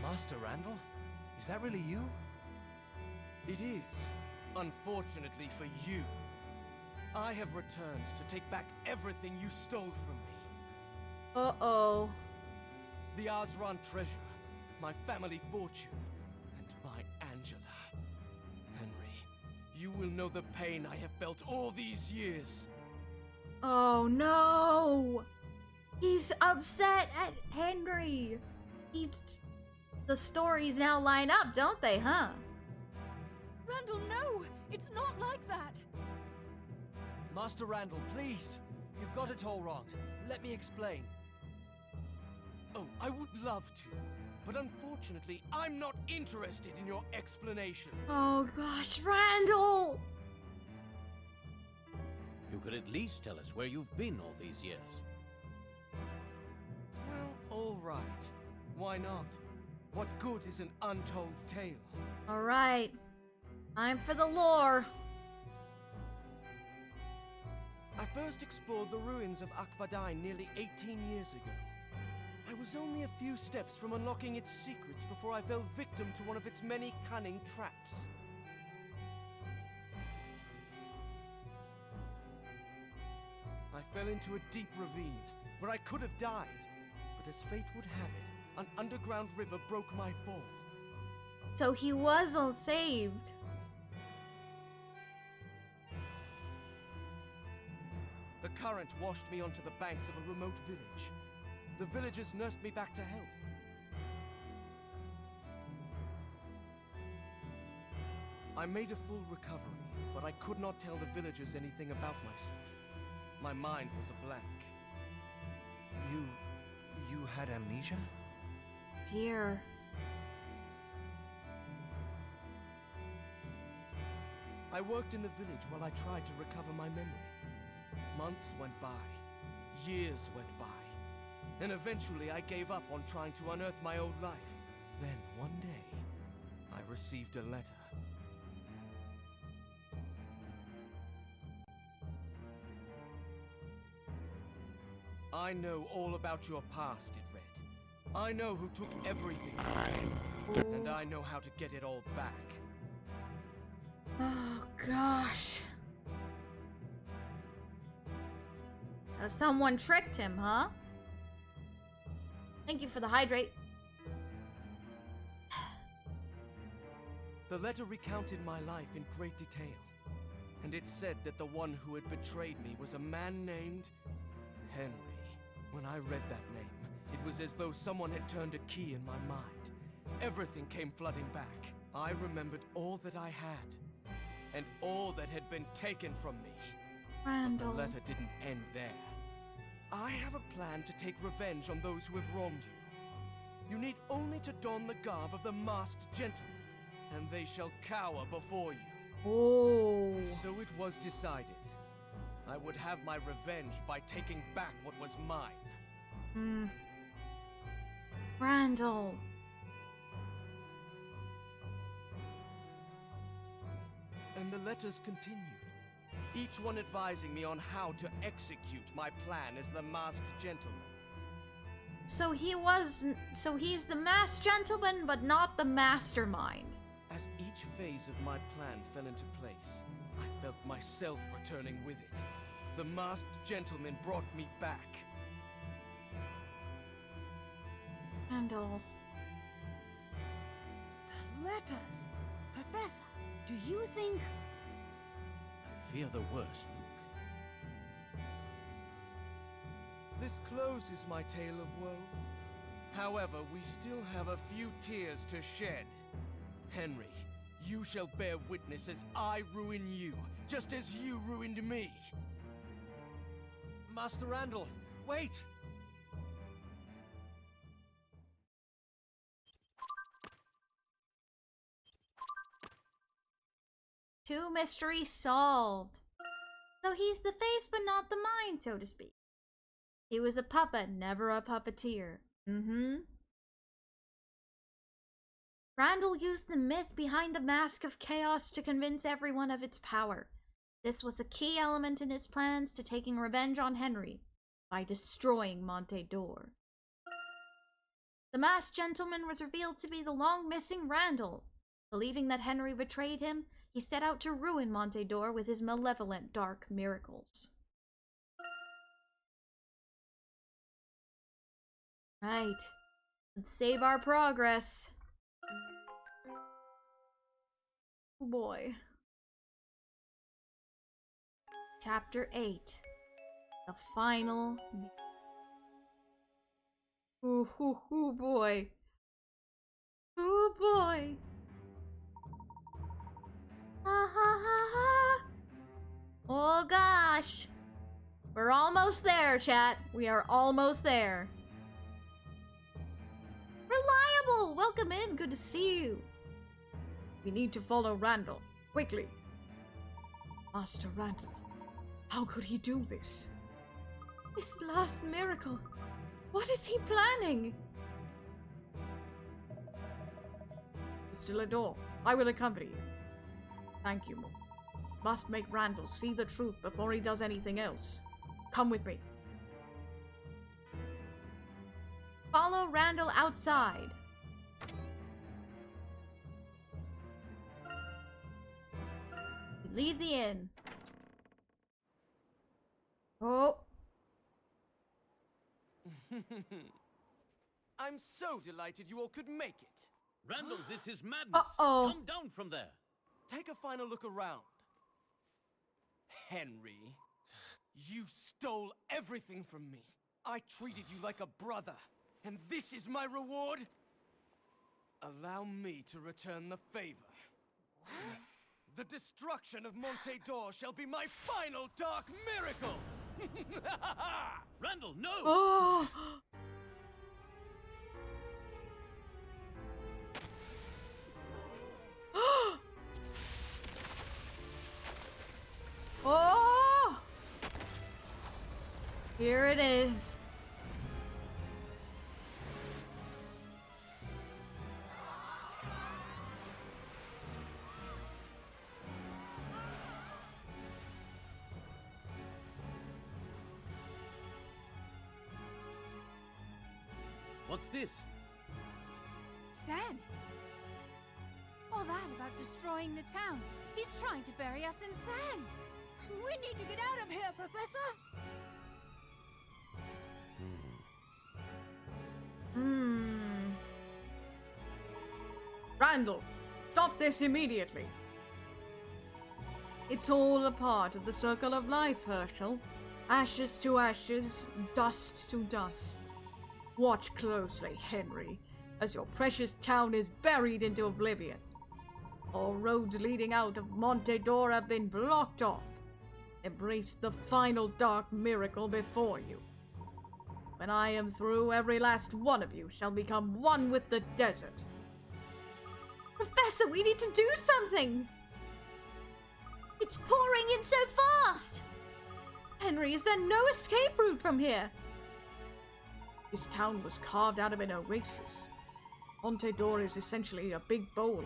Master Randall? Is that really you? It is. Unfortunately for you. I have returned to take back everything you stole from me. Uh-oh. The Azran treasure, my family fortune, and my Angela. Henry, you will know the pain I have felt all these years. Oh no! He's upset at Henry. The stories now line up, don't they, huh? Randall, no! It's not like that! Master Randall, please! You've got it all wrong. Let me explain. Oh, I would love to, but unfortunately, I'm not interested in your explanations. Oh gosh, Randall! You could at least tell us where you've been all these years. Well, all right. Why not? What good is an untold tale? Alright. Time for the lore. I first explored the ruins of Akbadai nearly 18 years ago. I was only a few steps from unlocking its secrets before I fell victim to one of its many cunning traps. I fell into a deep ravine where I could have died, but as fate would have it, an underground river broke my fall. So he was all saved. The current washed me onto the banks of a remote village. The villagers nursed me back to health. I made a full recovery, but I could not tell the villagers anything about myself. My mind was a blank. You had amnesia? Dear. I worked in the village while I tried to recover my memory. Months went by. Years went by. And eventually I gave up on trying to unearth my old life. Then one day, I received a letter. I know all about your past, it read. I know who took everything from you, and I know how to get it all back. Oh gosh. So someone tricked him, huh? Thank you for the hydrate. The letter recounted my life in great detail, and it said that the one who had betrayed me was a man named Henry. When I read that name, it was as though someone had turned a key in my mind. Everything came flooding back. I remembered all that I had, and all that had been taken from me. Randall. But the letter didn't end there. I have a plan to take revenge on those who have wronged you. You need only to don the garb of the masked gentleman, and they shall cower before you. Oh. So it was decided. I would have my revenge by taking back what was mine. Randall. And the letters continued. each one advising me on how to execute my plan as the masked gentleman. So he's the masked gentleman, but not the mastermind. As each phase of my plan fell into place, I felt myself returning with it. The masked gentleman brought me back. Randall. The letters. Professor, do you think... I fear the worst, Luke. This closes my tale of woe. However, we still have a few tears to shed. Henry, you shall bear witness as I ruin you, just as you ruined me. Master Randall, wait! Two mysteries solved. So he's the face but not the mind, so to speak. He was a puppet, never a puppeteer. Randall used the myth behind the Mask of Chaos to convince everyone of its power. This was a key element in his plans to taking revenge on Henry by destroying Monte d'Or. The masked gentleman was revealed to be the long-missing Randall. Believing that Henry betrayed him, he set out to ruin Monte d'Or with his malevolent dark miracles. Right. Let's save our progress. Oh boy. Chapter 8. The final... Ooh, boy. Ooh, boy. Ha ha ha ha. Oh gosh. We're almost there, chat. We are almost there. Reliable! Welcome in. Good to see you. We need to follow Randall. Quickly. Master Randall. How could he do this? This last miracle. What is he planning? Mr. Lador, I will accompany you. Thank you, Moon. Must make Randall see the truth before he does anything else. Come with me. Follow Randall outside. We leave the inn. Oh. I'm so delighted you all could make it. Randall, this is madness. Uh-oh. Come down from there. Take a final look around. Henry, you stole everything from me. I treated you like a brother, and this is my reward? Allow me to return the favor. The destruction of Monte d'Or shall be my final dark miracle! Randall, no! Oh. Oh! Here it is. What's this? Sand. All that about destroying the town. He's trying to bury us in sand. We need to get out of here, Professor. Randall, stop this immediately. It's all a part of the circle of life, Herschel. Ashes to ashes, dust to dust. Watch closely, Henry, as your precious town is buried into oblivion. All roads leading out of Monte d'Or have been blocked off. Embrace the final dark miracle before you. When I am through, every last one of you shall become one with the desert. Professor, we need to do something! It's pouring in so fast! Henry, is there no escape route from here? This town was carved out of an oasis. Monte d'Or is essentially a big bowl.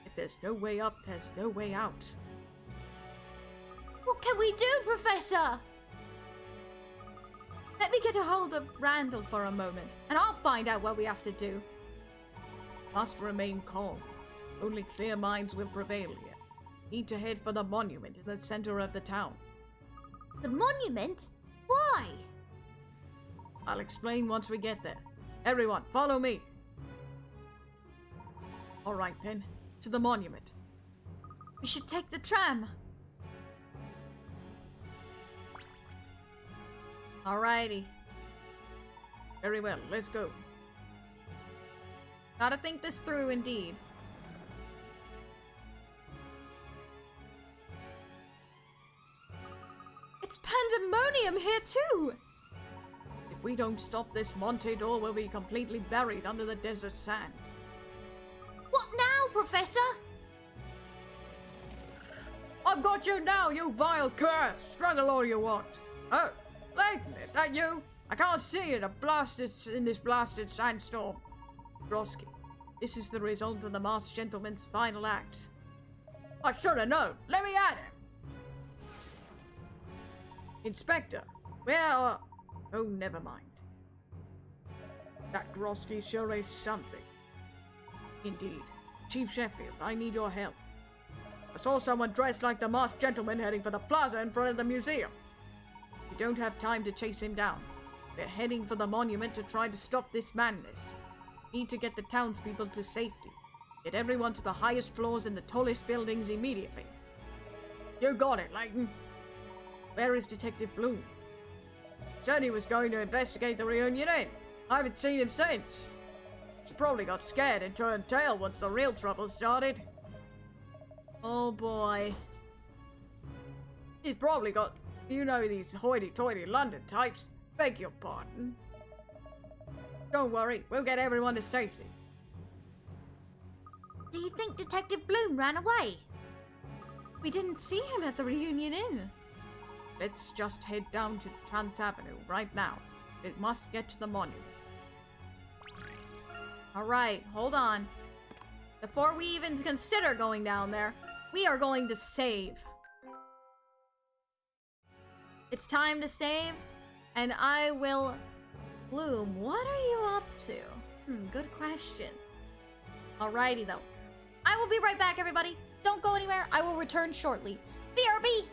If there's no way up, there's no way out. Well, can we do, Professor? Let me get a hold of Randall for a moment, and I'll find out what we have to do. Must remain calm. Only clear minds will prevail here. Need to head for the monument in the center of the town. The monument? Why? I'll explain once we get there. Everyone, follow me. All right, then. To the monument. We should take the tram. Alrighty. Very well, let's go. Gotta think this through, indeed. It's pandemonium here, too! If we don't stop this, Montador will be completely buried under the desert sand. What now, Professor? I've got you now, you vile curse! Struggle all you want. Oh, Layton, is that you? I can't see you in this blasted sandstorm. Grosky, this is the result of the masked gentleman's final act. I should have known. Let me at him. Inspector, where are... Oh, never mind. That Grosky sure is something. Indeed. Chief Sheffield, I need your help. I saw someone dressed like the masked gentleman heading for the plaza in front of the museum. We don't have time to chase him down. We're heading for the monument to try to stop this madness. Need to get the townspeople to safety. Get everyone to the highest floors in the tallest buildings immediately. You got it, Layton. Where is Detective Bloom? Said he was going to investigate the reunion inn. I haven't seen him since. He probably got scared and turned tail once the real trouble started. Oh boy. He's probably got, you know, these hoity-toity London types. Beg your pardon. Don't worry, we'll get everyone to safety. Do you think Detective Bloom ran away? We didn't see him at the reunion inn. Let's just head down to Trans Avenue right now. It must get to the monument. Alright, hold on. Before we even consider going down there, we are going to save. It's time to save, and I will... Bloom, what are you up to? Good question. Alrighty, though. I will be right back, everybody. Don't go anywhere. I will return shortly. BRB!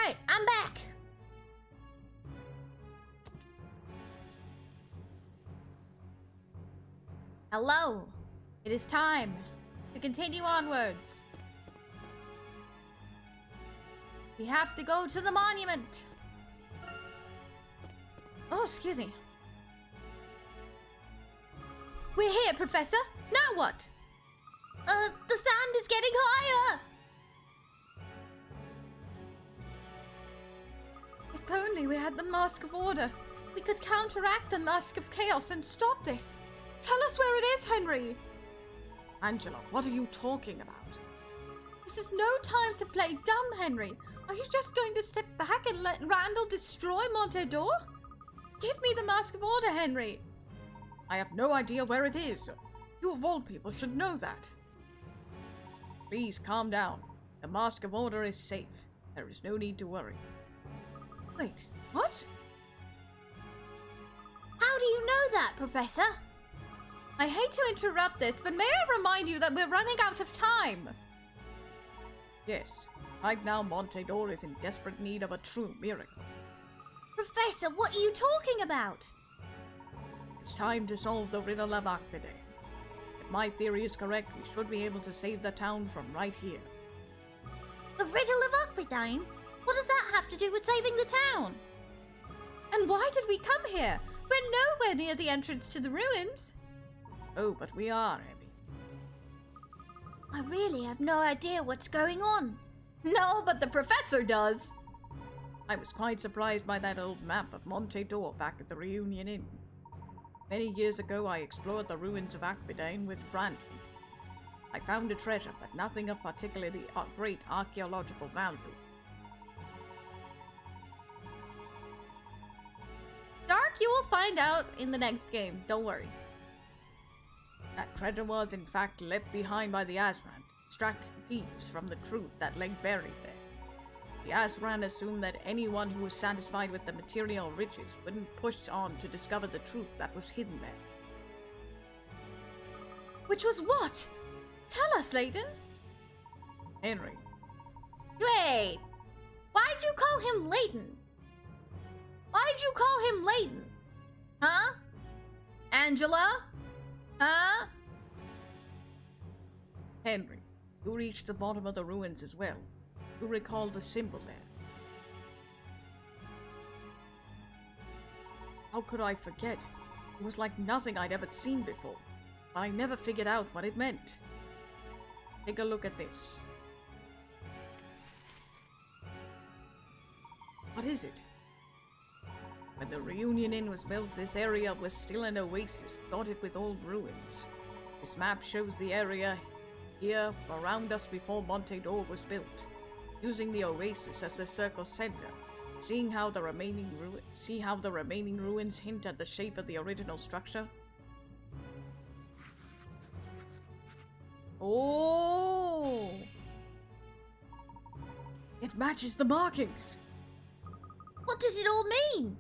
Alright, I'm back. Hello. It is time to continue onwards. We have to go to the monument. Oh, excuse me. We're here, Professor. Now what? The sand is getting higher. If only we had the Mask of Order. We could counteract the Mask of Chaos and stop this. Tell us where it is, Henry. Angela, what are you talking about? This is no time to play dumb, Henry. Are you just going to sit back and let Randall destroy Montedor? Give me the Mask of Order, Henry. I have no idea where it is. You of all people should know that. Please calm down. The Mask of Order is safe. There is no need to worry. Wait, what? How do you know that, Professor? I hate to interrupt this, but may I remind you that we're running out of time? Yes, right now Montedor is in desperate need of a true miracle. Professor, what are you talking about? It's time to solve the riddle of Akbidane. If my theory is correct, we should be able to save the town from right here. The riddle of Akbidane? What does that have to do with saving the town? And why did we come here? We're nowhere near the entrance to the ruins. Oh, but we are, Abby. I really have no idea what's going on. No, but the professor does. I was quite surprised by that old map of Montedor back at the Reunion Inn. Many years ago, I explored the ruins of Akbidane with Brandon. I found a treasure, but nothing of particularly great archaeological value. Dark, you will find out in the next game. Don't worry. That treasure was, in fact, left behind by the Azran to distract thieves from the truth that lay buried there. The Azran assumed that anyone who was satisfied with the material riches wouldn't push on to discover the truth that was hidden there. Which was what? Tell us, Layton. Henry. Wait, why'd you call him Layton? Why'd you call him Layton? Huh? Angela? Huh? Henry, you reached the bottom of the ruins as well. You recall the symbol there. How could I forget? It was like nothing I'd ever seen before, but I never figured out what it meant. Take a look at this. What is it? When the Reunion Inn was built, this area was still an oasis, dotted with old ruins. This map shows the area here around us before Montedor was built, using the oasis as the circle's center. See how the remaining ruins hint at the shape of the original structure? Oh! It matches the markings! What does it all mean?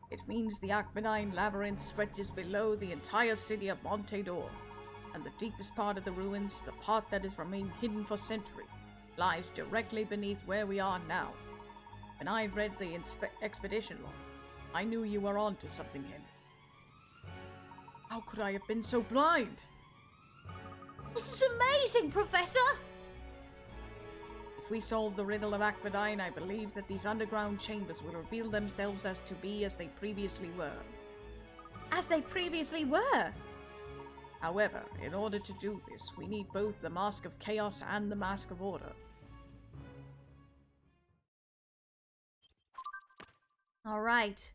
It means the Akbidane labyrinth stretches below the entire city of Montedor, and the deepest part of the ruins, the part that has remained hidden for centuries, lies directly beneath where we are now. When I read the expedition log, I knew you were onto something, Henry. How could I have been so blind? This is amazing, Professor! If we solve the riddle of Akbidane, I believe that these underground chambers will reveal themselves as they previously were. As they previously were? However, in order to do this, we need both the Mask of Chaos and the Mask of Order. Alright.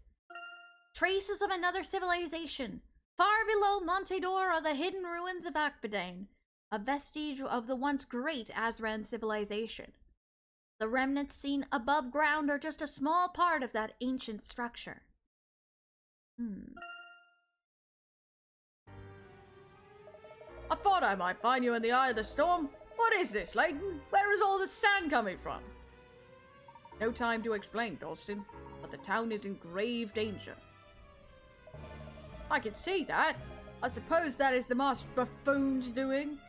Traces of another civilization. Far below Montedor are the hidden ruins of Akbidane, a vestige of the once great Azran civilization. The remnants seen above ground are just a small part of that ancient structure. I thought I might find you in the eye of the storm. What is this, Layton? Where is all the sand coming from? No time to explain, Dalston, but the town is in grave danger. I can see that. I suppose that is the masked buffoon's doing.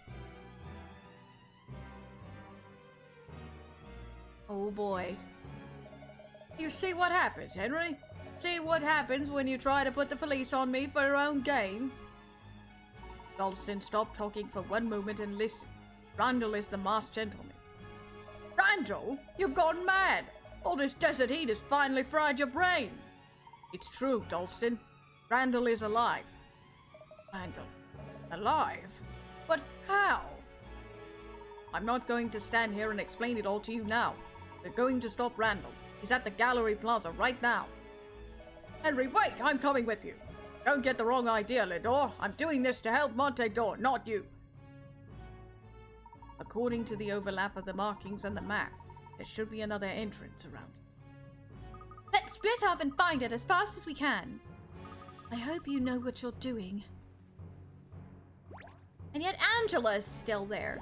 Oh boy. You see what happens, Henry? See what happens when you try to put the police on me for your own gain? Dalston, stop talking for one moment and listen. Randall is the masked gentleman. Randall? You've gone mad! All this desert heat has finally fried your brain. It's true, Dalston. Randall is alive. Randall? Alive? But how? I'm not going to stand here and explain it all to you now. We're going to stop Randall. He's at the Gallery Plaza right now. Henry, wait! I'm coming with you. Don't get the wrong idea, Lidor. I'm doing this to help Montedor, not you. According to the overlap of the markings and the map, there should be another entrance around. Let's split up and find it as fast as we can. I hope you know what you're doing. And yet Angela's still there.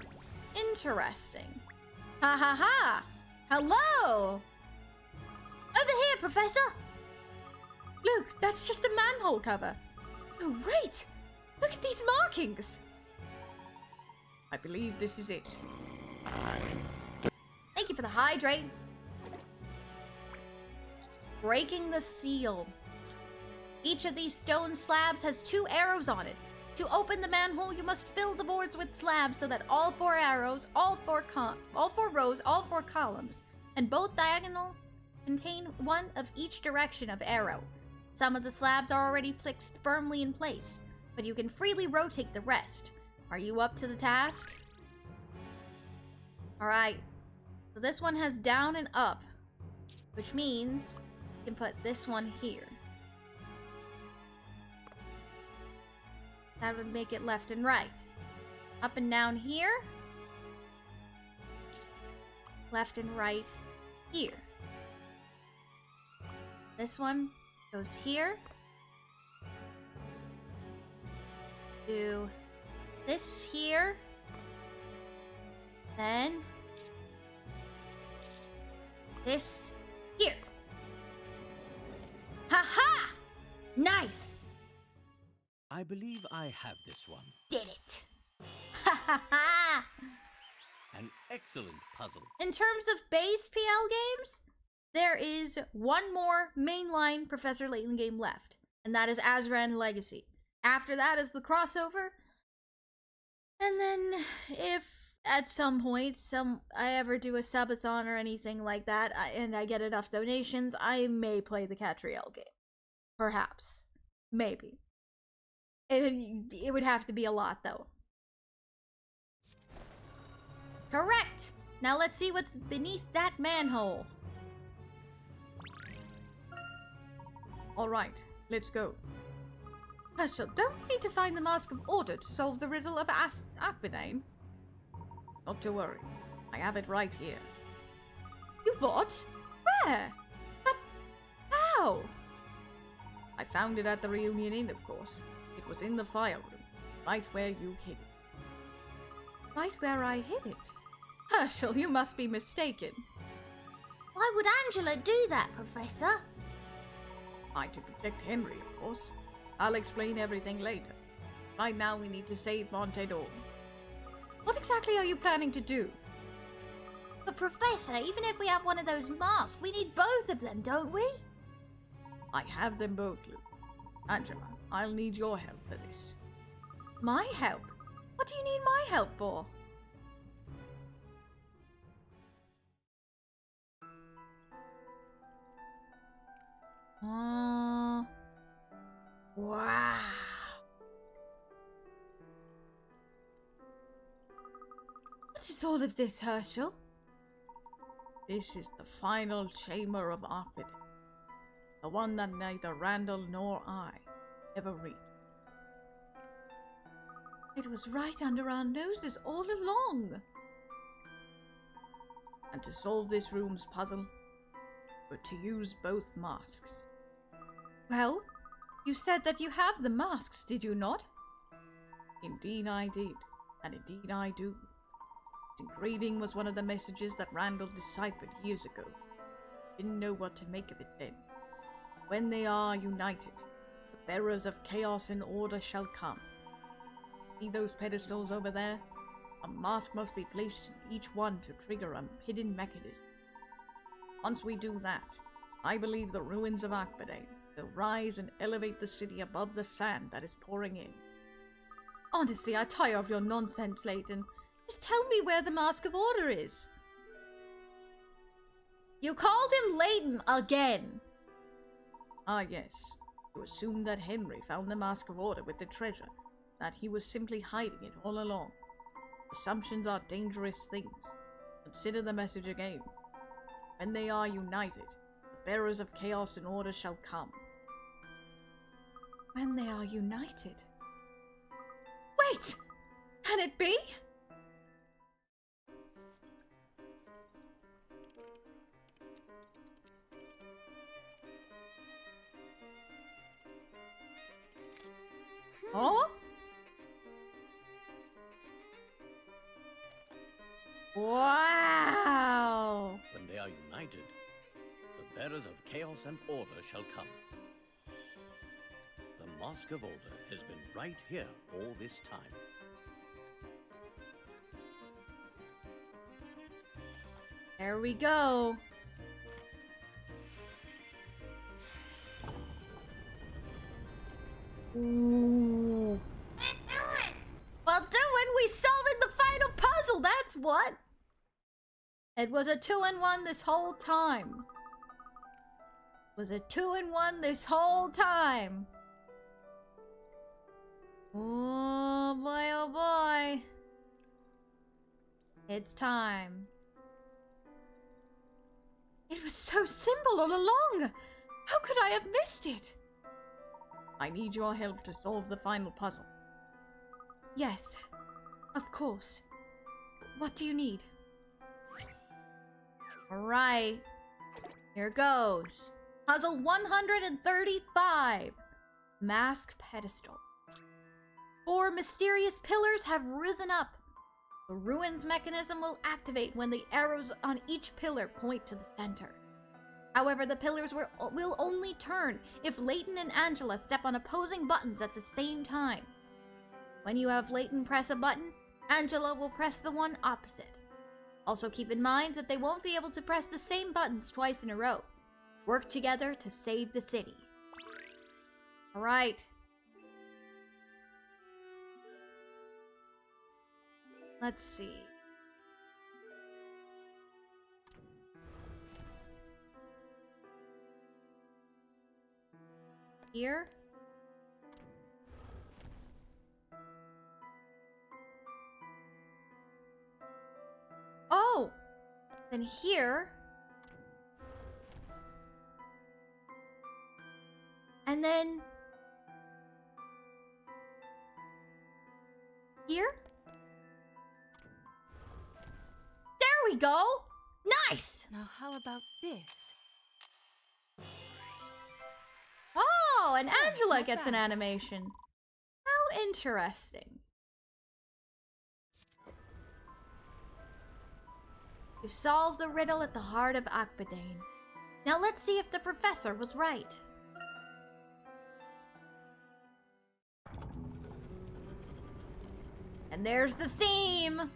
Interesting. Ha ha ha! Hello! Over here, Professor! Look, that's just a manhole cover. Oh, wait! Look at these markings! I believe this is it. Thank you for the hydrate. Breaking the seal. Each of these stone slabs has 2 arrows on it. To open the manhole, you must fill the boards with slabs so that all 4 arrows, all 4 rows, all 4 columns, and both diagonal contain one of each direction of arrow. Some of the slabs are already fixed firmly in place, but you can freely rotate the rest. Are you up to the task? Alright, so this one has down and up, which means you can put this one here. That would make it left and right. Up and down here. Left and right here. This one goes here. Do this here. Then this here. Ha-ha! Nice! I believe I have this one. Did it! Ha ha ha! An excellent puzzle. In terms of base PL games, there is one more mainline Professor Layton game left, and that is Azran Legacy. After that is the crossover, and then if at some point I ever do a subathon or anything like that, and I get enough donations, I may play the Catriel game. Perhaps. Maybe. It would have to be a lot, though. Correct! Now let's see what's beneath that manhole. Alright, let's go. Herschel, don't we need to find the Mask of Order to solve the riddle of Akbanain? Not to worry. I have it right here. You what? Where? But how? I found it at the Reunion Inn, of course. It was in the fire room, right where you hid it. Right where I hid it? Herschel, you must be mistaken. Why would Angela do that, Professor? To protect Henry, of course. I'll explain everything later. Right now we need to save Montedor. What exactly are you planning to do? But Professor, even if we have one of those masks, we need both of them, don't we? I have them both, Luke. Angela, I'll need your help for this. My help? What do you need my help for? Wow. What is all of this, Herschel? This is the final chamber of Arpid. The one that neither Randall nor I ever reached. It was right under our noses all along. And to solve this room's puzzle, we're to use both masks. Well, you said that you have the masks, did you not? Indeed I did, and indeed I do. This engraving was one of the messages that Randall deciphered years ago. Didn't know what to make of it then. When they are united, the bearers of chaos and order shall come. See those pedestals over there? A mask must be placed in each one to trigger a hidden mechanism. Once we do that, I believe the ruins of Akbadain will rise and elevate the city above the sand that is pouring in. Honestly, I tire of your nonsense, Layton. Just tell me where the Mask of Order is. You called him Layton again. Ah, yes. You assumed that Henry found the Mask of Order with the treasure, that he was simply hiding it all along. Assumptions are dangerous things. Consider the message again. When they are united, the bearers of chaos and order shall come. When they are united? Wait! Can it be? Oh? Wow! When they are united, the bearers of chaos and order shall come. The Mask of Order has been right here all this time. There we go. Ooh. Well, doing, we solving the final puzzle, that's what. It was a 2-in-1 this whole time. It was a 2-in-1 this whole time. Oh boy, oh boy. It's time. It was so simple all along. How could I have missed it? I need your help to solve the final puzzle. Yes, of course. What do you need? Alright. Here goes. Puzzle 135. Mask Pedestal. 4 mysterious pillars have risen up. The ruins mechanism will activate when the arrows on each pillar point to the center. However, the pillars will only turn if Layton and Angela step on opposing buttons at the same time. When you have Layton press a button, Angela will press the one opposite. Also keep in mind that they won't be able to press the same buttons twice in a row. Work together to save the city. Alright. Let's see. Here. Oh! Then here. And then here. There we go! Nice! Now how about this? Oh, and Angela not gets an bad. animation. How interesting. You've solved the riddle at the heart of Akbadain. Now let's see if the professor was right. And there's the theme!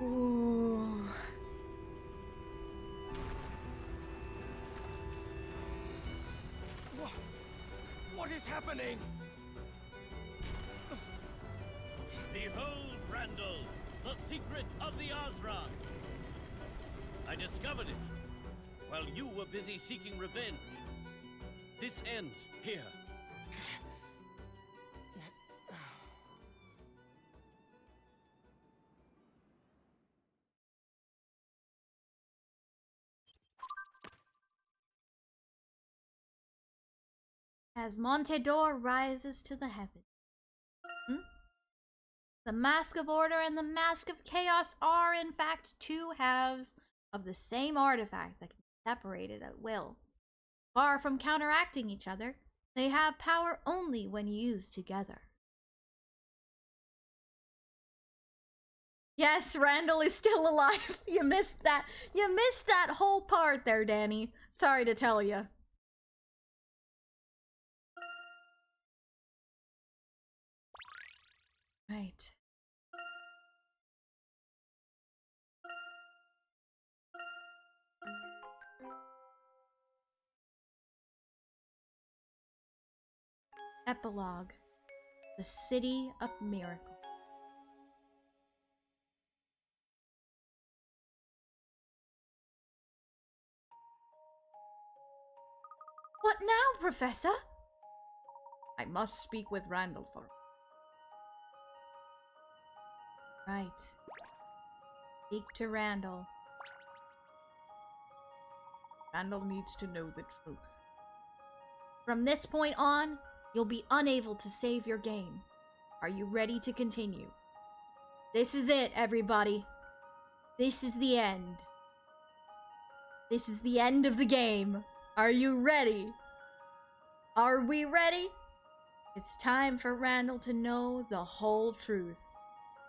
Ooh. What is happening? Behold, Randall, the secret of the Azran. I discovered it while you were busy seeking revenge. This ends here. As Montedor rises to the heavens. The Mask of Order and the Mask of Chaos are, in fact, 2 halves of the same artifact that can be separated at will. Far from counteracting each other, they have power only when used together. Yes, Randall is still alive. You missed that. You missed that whole part there, Danny. Sorry to tell you. Right. Epilogue. The City of Miracle. What now, Professor? I must speak with Randall for. Right. Speak to Randall. Randall needs to know the truth. From this point on, you'll be unable to save your game. Are you ready to continue? This is it, everybody. This is the end. This is the end of the game. Are you ready? Are we ready? It's time for Randall to know the whole truth.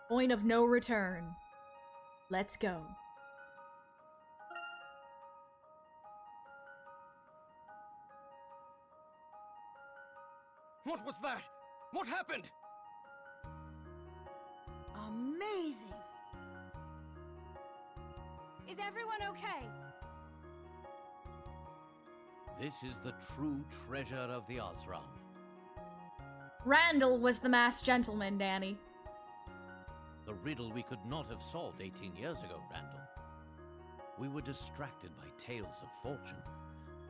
Point of no return. Let's go. What was that? What happened? Amazing! Is everyone okay? This is the true treasure of the Osram. Randall was the masked gentleman, Danny. The riddle we could not have solved 18 years ago, Randall. We were distracted by tales of fortune,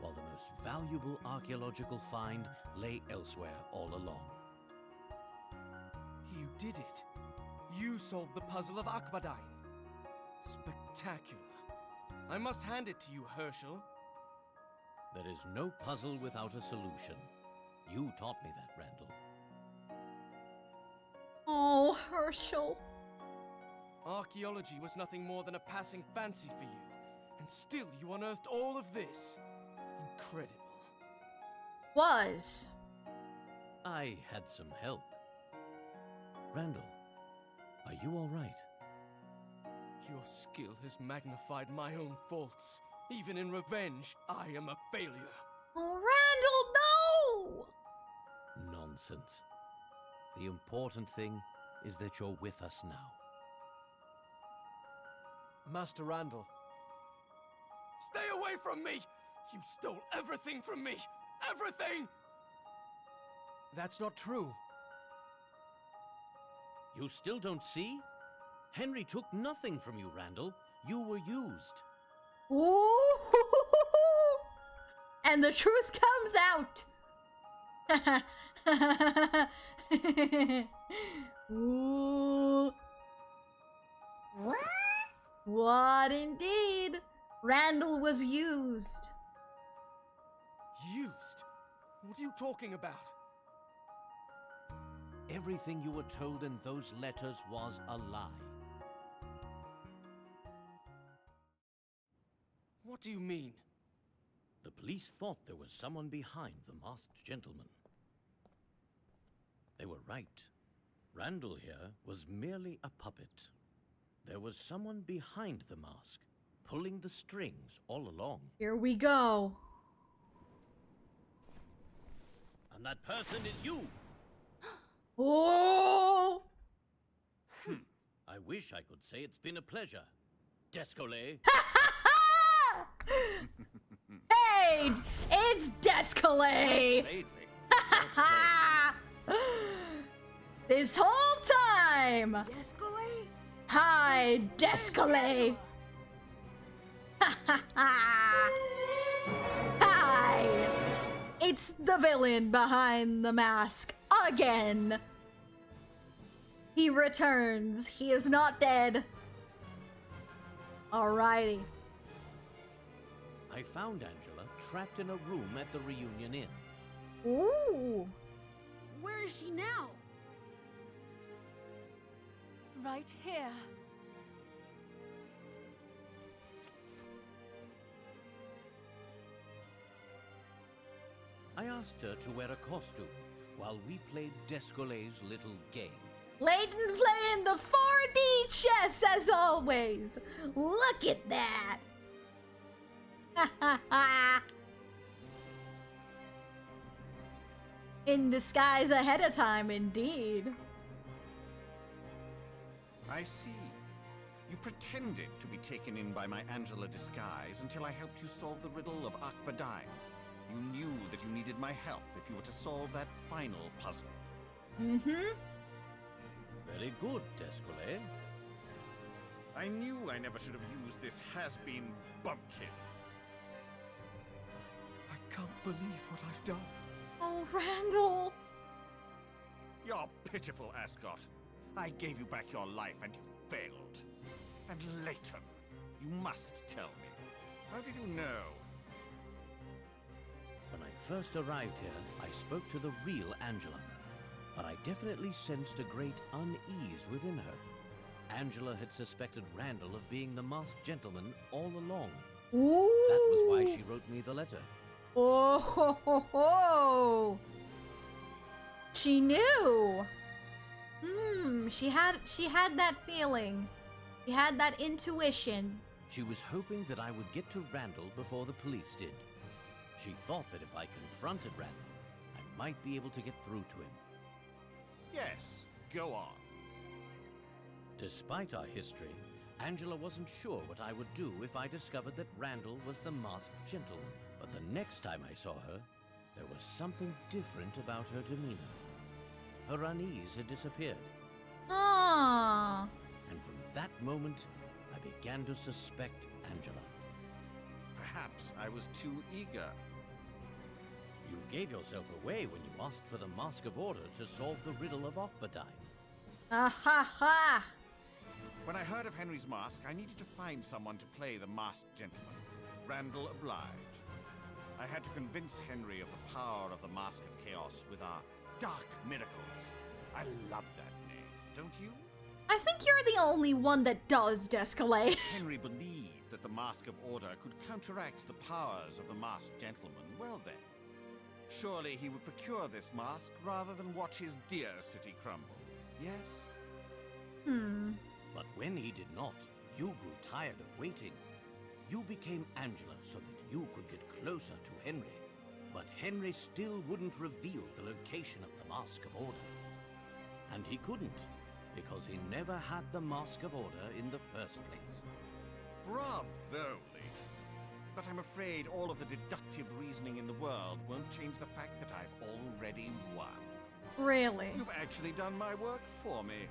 while the most valuable archaeological find lay elsewhere all along. You did it. You solved the puzzle of Akbadine. Spectacular. I must hand it to you, Herschel. There is no puzzle without a solution. You taught me that, Randall. Oh, Herschel. Archaeology was nothing more than a passing fancy for you, and still you unearthed all of this. Incredible. Was. I had some help. Randall, are you all right? Your skill has magnified my own faults. Even in revenge, I am a failure. Oh, Randall, no! Nonsense. The important thing is that you're with us now. Master Randall. Stay away from me! You stole everything from me! Everything! That's not true. You still don't see? Henry took nothing from you, Randall. You were used. Ooh! And the truth comes out! Ooh. What indeed? Randall was used. Used? What are you talking about? Everything you were told in those letters was a lie. What do you mean? The police thought there was someone behind the masked gentleman. They were right. Randall here was merely a puppet. There was someone behind the mask, pulling the strings all along. Here we go. And that person is you! Oh! I wish I could say it's been a pleasure. Descolet. Hey! It's Descolet! This whole time! Descolet? Hi, Descolet! Hi! It's the villain behind the mask again! He returns. He is not dead. Alrighty. I found Angela trapped in a room at the Reunion Inn. Ooh. Where is she now? Right here. I asked her to wear a costume while we played Descolet's little game. Layton playing the 4D chess as always. Look at that. In disguise ahead of time, indeed. I see. You pretended to be taken in by my Angela disguise until I helped you solve the riddle of Akbadine. You knew that you needed my help if you were to solve that final puzzle. Mm-hmm. Very good, Descolet. I knew I never should have used this has-been bumpkin. I can't believe what I've done. Oh, Randall. You're pitiful, Ascot. I gave you back your life and you failed. And Layton, you must tell me. How did you know? When I first arrived here, I spoke to the real Angela. But I definitely sensed a great unease within her. Angela had suspected Randall of being the masked gentleman all along. Ooh. That was why she wrote me the letter. Oh, ho, ho, ho. She knew. She had that feeling. She had that intuition. She was hoping that I would get to Randall before the police did. She thought that if I confronted Randall, I might be able to get through to him. Yes, go on. Despite our history, Angela wasn't sure what I would do if I discovered that Randall was the masked gentleman. But the next time I saw her, there was something different about her demeanor. Her unease had disappeared. Ah. And from that moment, I began to suspect Angela. Perhaps I was too eager. You gave yourself away when you asked for the Mask of Order to solve the riddle of Okbadine. Ah ha ha. When I heard of Henry's mask, I needed to find someone to play the masked gentleman. Randall obliged. I had to convince Henry of the power of the Mask of Chaos with our dark miracles. I love that name, don't you? I think you're the only one that does, Descolet. Henry believed that the Mask of Order could counteract the powers of the masked gentleman. Well then, surely he would procure this mask rather than watch his dear city crumble. Yes? But when he did not, you grew tired of waiting. You became Angela so that you could get closer to Henry. But Henry still wouldn't reveal the location of the Mask of Order. And he couldn't, because he never had the Mask of Order in the first place. Bravo, Layton. But I'm afraid all of the deductive reasoning in the world won't change the fact that I've already won. Really? You've actually done my work for me.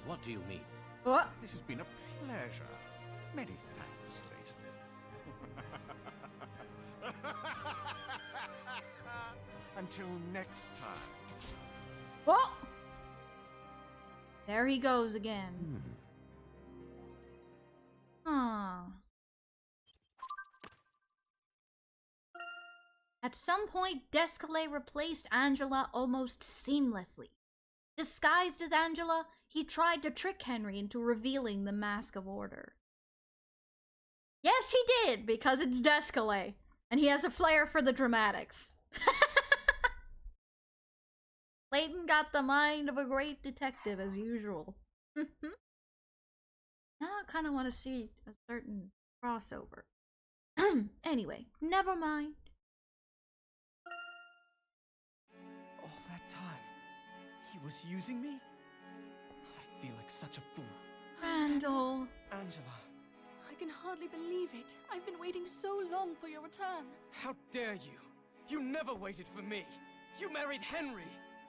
What do you mean? What? This has been a pleasure. Many thanks, Layton. Until next time. Oh! There he goes again. At some point, Descolet replaced Angela almost seamlessly. Disguised as Angela, he tried to trick Henry into revealing the Mask of Order. Yes, he did, because it's Descolet, and he has a flair for the dramatics. Layton got the mind of a great detective, as usual. Now I kind of want to see a certain crossover. Anyway, never mind. All that time, he was using me? I feel like such a fool. Randall. Angela, I can hardly believe it. I've been waiting so long for your return. how dare you? You never waited for me. You married Henry.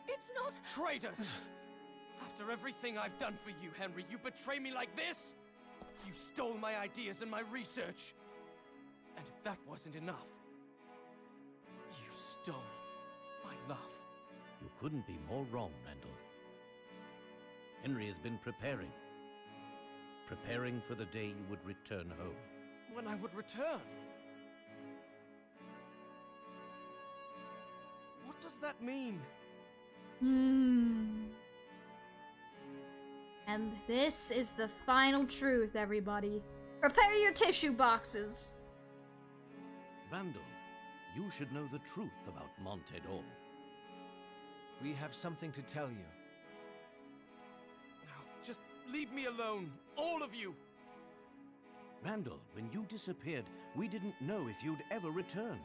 It's not... Traitors! After everything I've done for you, Henry, you betray me like this? You stole my ideas and my research. And if that wasn't enough, you stole my love. You couldn't be more wrong, Randall. Henry has been preparing. Preparing for the day you would return home. When I would return? What does that mean? And this is the final truth, everybody. Prepare your tissue boxes. Randall, you should know the truth about Montedor. We have something to tell you. Now, just leave me alone, all of you! Randall, when you disappeared, we didn't know if you'd ever return.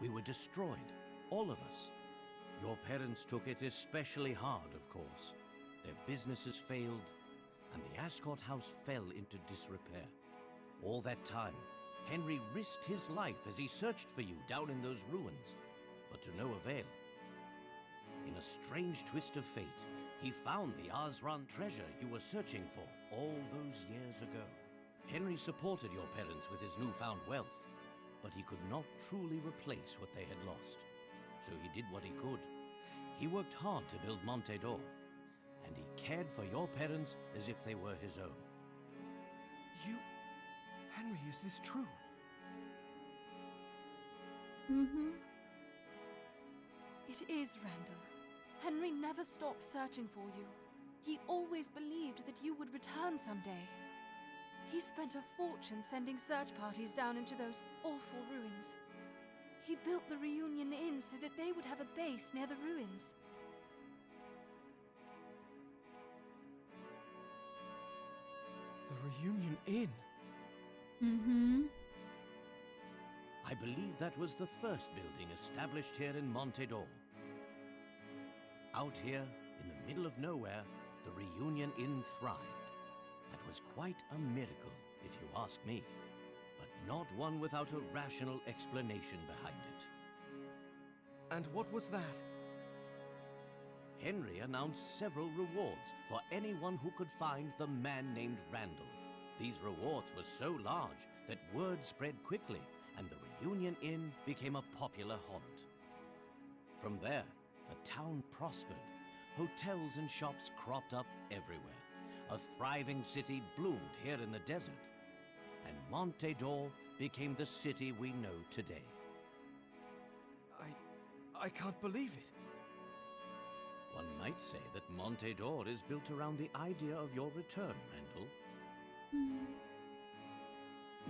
We were destroyed, all of us. Your parents took it especially hard, of course. Their businesses failed, and the Ascot house fell into disrepair. All that time, Henry risked his life as he searched for you down in those ruins, but to no avail. In a strange twist of fate, he found the Azran treasure you were searching for all those years ago. Henry supported your parents with his newfound wealth, but he could not truly replace what they had lost. So he did what he could. He worked hard to build Monte d'Or, and he cared for your parents as if they were his own. Henry, is this true? Mm-hmm. It is, Randall. Henry never stopped searching for you. He always believed that you would return someday. He spent a fortune sending search parties down into those awful ruins. He built the Reunion Inn so that they would have a base near the ruins. The Reunion Inn? Mm-hmm. I believe that was the first building established here in Monte d'Or. Out here, in the middle of nowhere, the Reunion Inn thrived. That was quite a miracle, if you ask me, but not one without a rational explanation behind it. And what was that? Henry announced several rewards for anyone who could find the man named Randall. These rewards were so large that word spread quickly, and the Reunion Inn became a popular haunt. From there, the town prospered. Hotels and shops cropped up everywhere. A thriving city bloomed here in the desert. And Monte d'Or became the city we know today. I can't believe it. One might say that Monte d'Or is built around the idea of your return, Randall.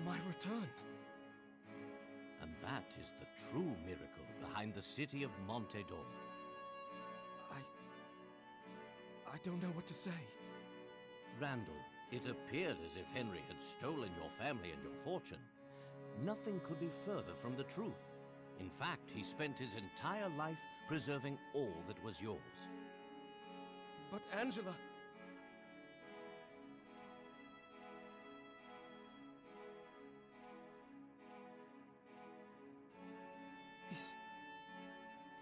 My return? And that is the true miracle behind the city of Monte d'Or. I don't know what to say. Randall, it appeared as if Henry had stolen your family and your fortune. Nothing could be further from the truth. In fact, he spent his entire life preserving all that was yours. But Angela...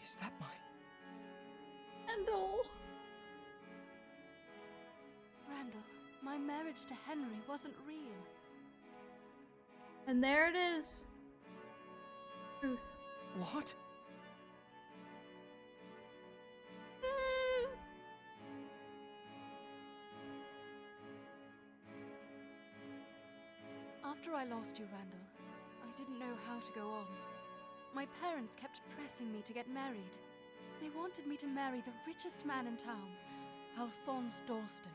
Is that my... Randall! Randall, my marriage to Henry wasn't real. And there it is. Truth. What? After I lost you, Randall, I didn't know how to go on. My parents kept pressing me to get married. They wanted me to marry the richest man in town, Alphonse Dalston.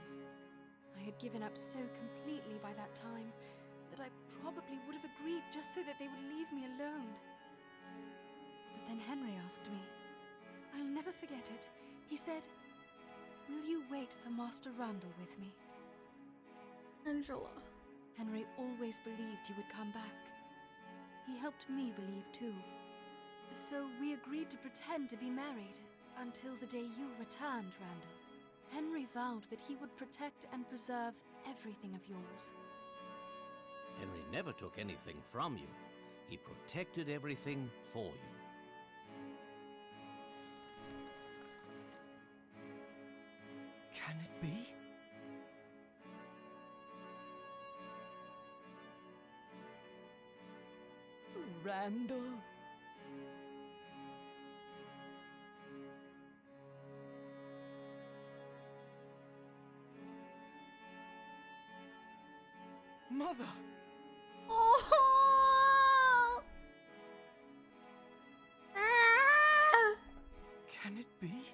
I had given up so completely by that time that I probably would have agreed just so that they would leave me alone. But then Henry asked me. I'll never forget it. He said, "Will you wait for Master Randall with me?" Angela. Henry always believed you would come back. He helped me believe too. So we agreed to pretend to be married until the day you returned, Randall. Henry vowed that he would protect and preserve everything of yours. Henry never took anything from you. He protected everything for you. Can it be? Randall? Mother! Oh! Ah! Can it be?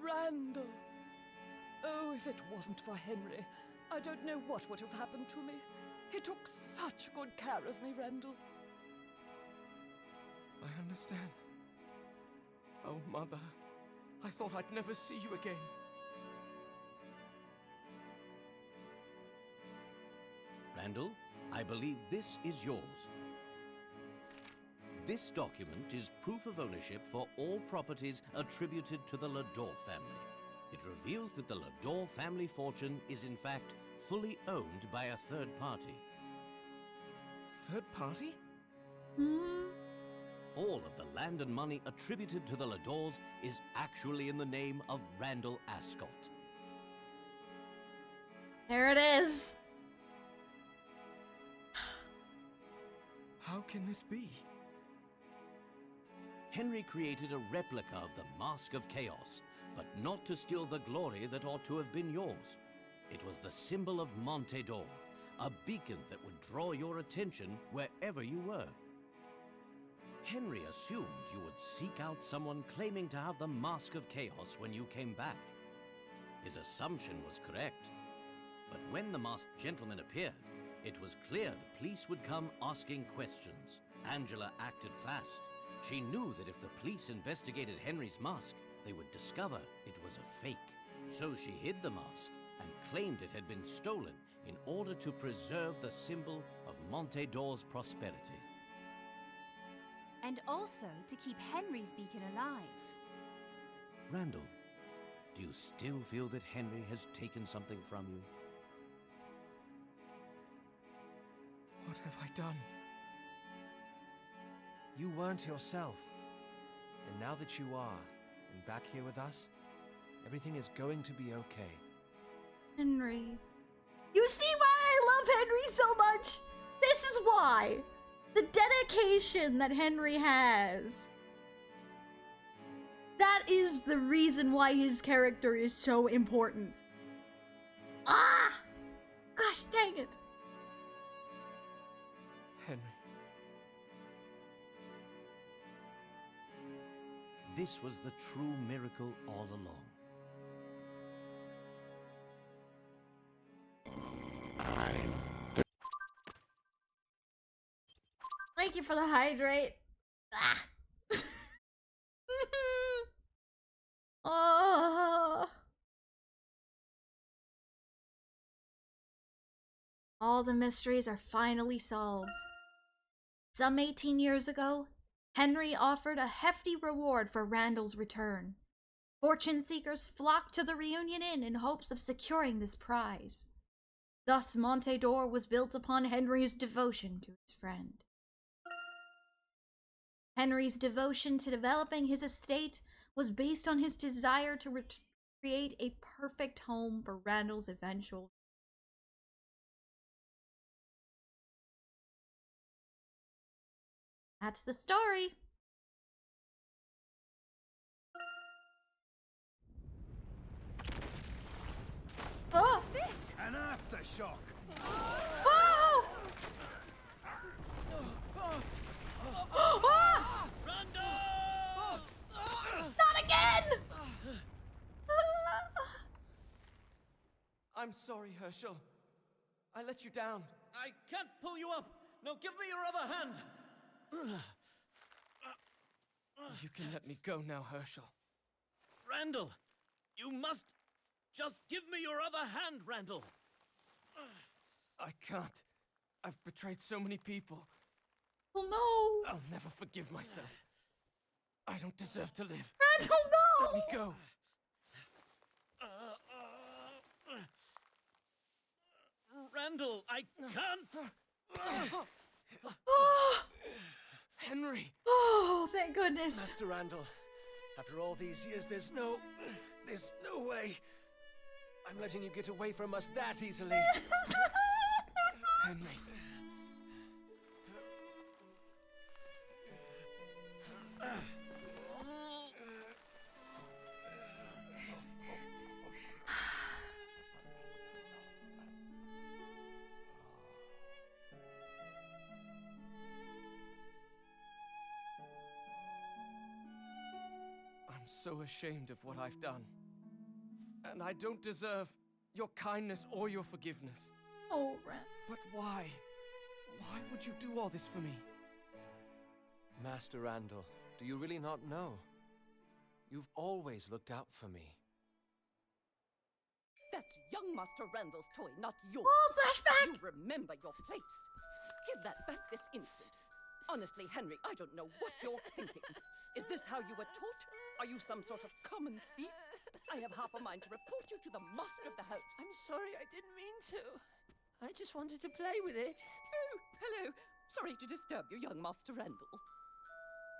Randall! Oh, if it wasn't for Henry, I don't know what would have happened to me. He took such good care of me, Randall. I understand. Oh, Mother. I thought I'd never see you again. Randall, I believe this is yours. This document is proof of ownership for all properties attributed to the Lador family. It reveals that the Lador family fortune is in fact fully owned by a third party. Third party? All of the land and money attributed to the Ladors is actually in the name of Randall Ascot. There it is. How can this be? Henry created a replica of the Mask of Chaos, but not to steal the glory that ought to have been yours. It was the symbol of Montedor, a beacon that would draw your attention wherever you were. Henry assumed you would seek out someone claiming to have the Mask of Chaos when you came back. His assumption was correct. But when the masked gentleman appeared, it was clear the police would come asking questions. Angela acted fast. She knew that if the police investigated Henry's mask, they would discover it was a fake. So she hid the mask and claimed it had been stolen in order to preserve the symbol of Montedor's prosperity. And also to keep Henry's beacon alive. Randall, do you still feel that Henry has taken something from you? What have I done? You weren't yourself. And now that you are, and back here with us, everything is going to be okay. Henry. You see why I love Henry so much? This is why. The dedication that Henry has. That is the reason why his character is so important. Ah! Gosh dang it. Henry. This was the true miracle all along. Thank you for the hydrate. Ah. Oh. All the mysteries are finally solved. Some 18 years ago, Henry offered a hefty reward for Randall's return. Fortune seekers flocked to the Reunion Inn in hopes of securing this prize. Thus, Montedor was built upon Henry's devotion to his friend. Henry's devotion to developing his estate was based on his desire to create a perfect home for Randall's eventual. That's the story. Oh! What's this? An aftershock! Oh! Oh! Not again! I'm sorry, Herschel. I let you down. I can't pull you up. No, give me your other hand. You can let me go now, Herschel. Randall, you must just give me your other hand, Randall. I can't. I've betrayed so many people. Oh no! I'll never forgive myself. I don't deserve to live. Randall, no! Let me go. Randall, I can't. Henry! Oh, thank goodness. Master Randall, after all these years, there's no way. I'm letting you get away from us that easily. Henry. I'm so ashamed of what I've done. And I don't deserve your kindness or your forgiveness. Oh, Rand. But why? Why would you do all this for me? Master Randall, do you really not know? You've always looked out for me. That's young Master Randall's toy, not yours. Oh, flashback! You remember your place. Give that back this instant. Honestly, Henry, I don't know what you're thinking. Is this how you were taught? Are you some sort of common thief? I have half a mind to report you to the master of the house. I'm sorry, I didn't mean to. I just wanted to play with it. Oh, hello. Sorry to disturb you, young Master Randall.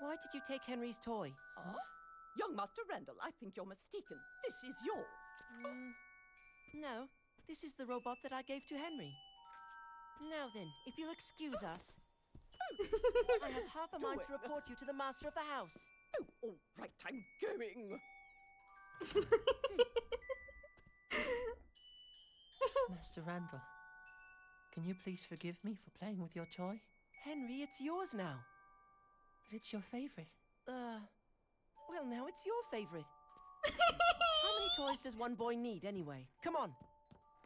Why did you take Henry's toy? Huh? Young Master Randall, I think you're mistaken. This is yours. No, this is the robot that I gave to Henry. Now then, if you'll excuse us. I have half a mind to report you to the master of the house. Oh, all right, I'm going. Master Randall, can you please forgive me for playing with your toy? Henry, it's yours now. But it's your favorite. Well, now it's your favorite. How many toys does one boy need, anyway? Come on.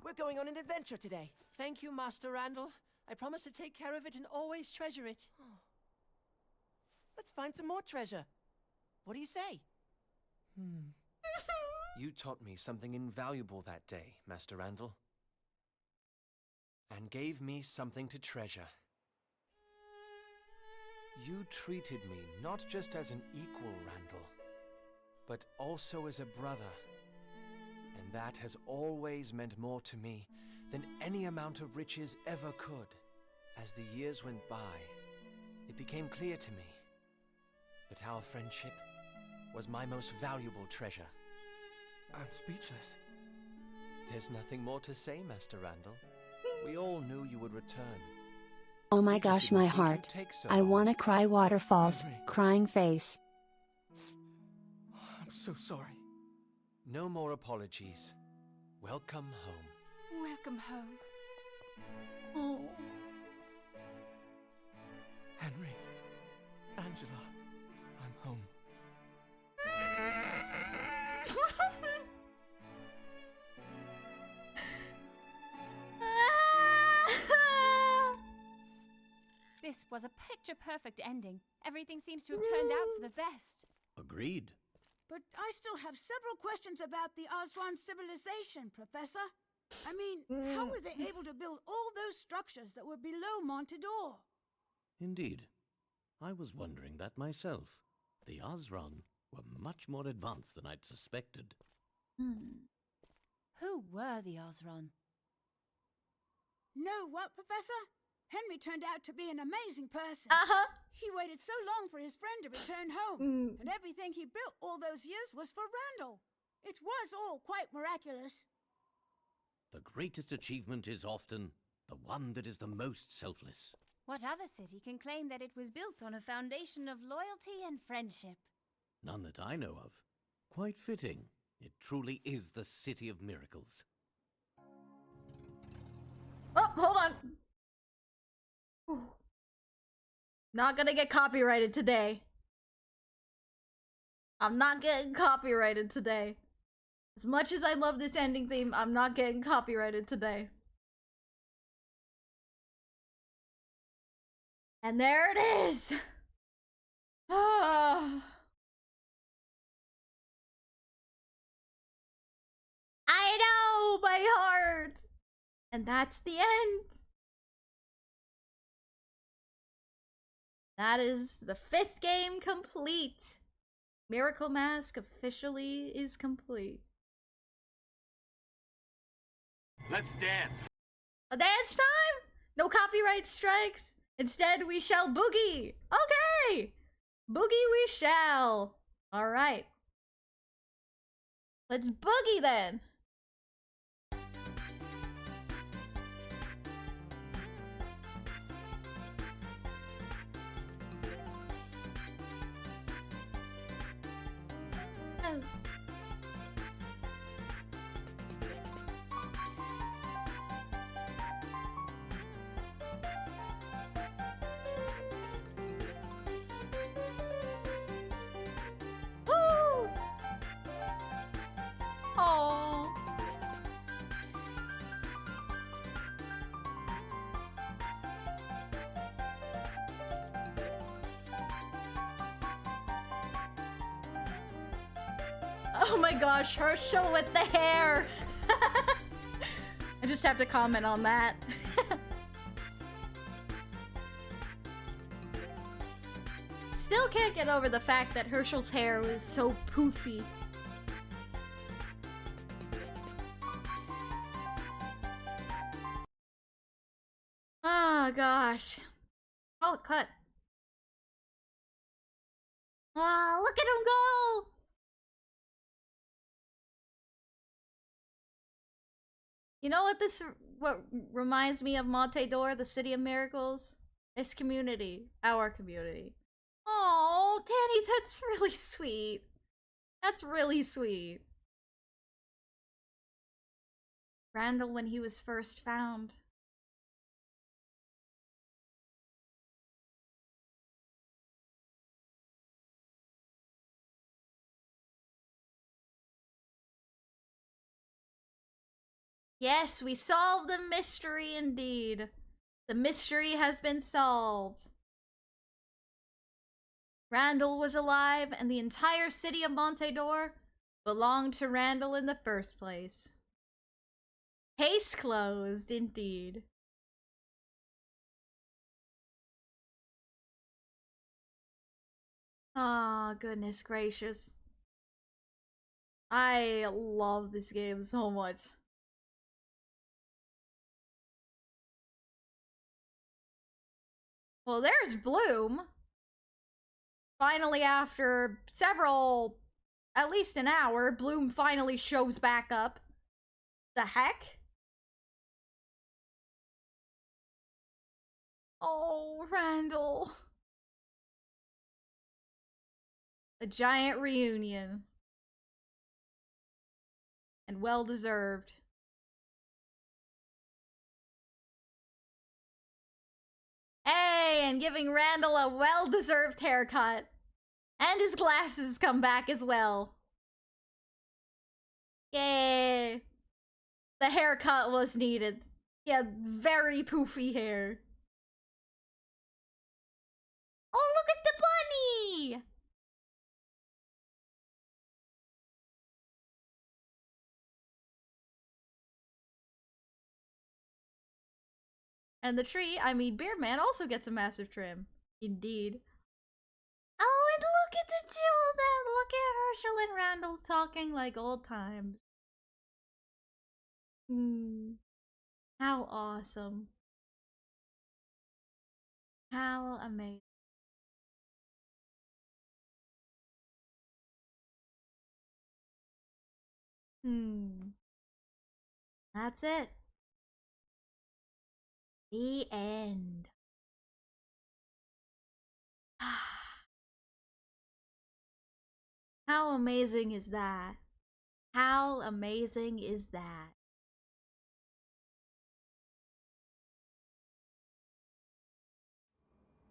We're going on an adventure today. Thank you, Master Randall. I promise to take care of it and always treasure it. Let's find some more treasure. What do you say? You taught me something invaluable that day, Master Randall. And gave me something to treasure. You treated me not just as an equal, Randall, but also as a brother. And that has always meant more to me than any amount of riches ever could. As the years went by, it became clear to me that our friendship was my most valuable treasure. I'm speechless. There's nothing more to say, Master Randall. We all knew you would return. Oh my gosh, my heart. I wanna cry waterfalls, crying face. I'm so sorry. No more apologies. Welcome home. Welcome home. Oh. Henry, Angela, I'm home. This was a picture-perfect ending. Everything seems to have turned out for the best. Agreed. But I still have several questions about the Osran civilization, Professor. I mean, how were they able to build all those structures that were below Montador? Indeed. I was wondering that myself. The Osran were much more advanced than I'd suspected. Who were the Osran? Know what, Professor? Henry turned out to be an amazing person. He waited so long for his friend to return home, and everything he built all those years was for Randall. It was all quite miraculous. The greatest achievement is often the one that is the most selfless. What other city can claim that it was built on a foundation of loyalty and friendship? None that I know of. Quite fitting. It truly is the City of Miracles. Oh, hold on. Whew. Not gonna get copyrighted today. I'm not getting copyrighted today. As much as I love this ending theme, I'm not getting copyrighted today. And there it is! I know, my heart! And that's the end! That is the 5th game complete. Miracle Mask officially is complete. Let's dance. A dance time? No copyright strikes? Instead, we shall boogie. Okay! Boogie we shall. Alright. Let's boogie then. Woo! Oh. Oh my gosh, Herschel with the hair! I just have to comment on that. Still can't get over the fact that Herschel's hair was so poofy. Oh gosh. Oh, cut. Ah, look at him go! You know what reminds me of Monte d'Or, the City of Miracles? This community. Our community. Oh, Danny, that's really sweet. That's really sweet. Randall when he was first found. Yes, we solved the mystery indeed. The mystery has been solved. Randall was alive, and the entire city of Monte d'Or belonged to Randall in the first place. Case closed, indeed. Ah, goodness gracious. I love this game so much. Well, there's Bloom. Finally, after at least an hour, Bloom finally shows back up. The heck? Oh, Randall. A giant reunion. And well deserved. Hey, and giving Randall a well-deserved haircut. And his glasses come back as well. Yay. The haircut was needed. He had very poofy hair. Oh, look at the bunny! And the tree, I mean Beardman, also gets a massive trim. Indeed. Oh, and look at the two of them! Look at Herschel and Randall talking like old times. How awesome. How amazing. That's it. The end. How amazing is that? How amazing is that?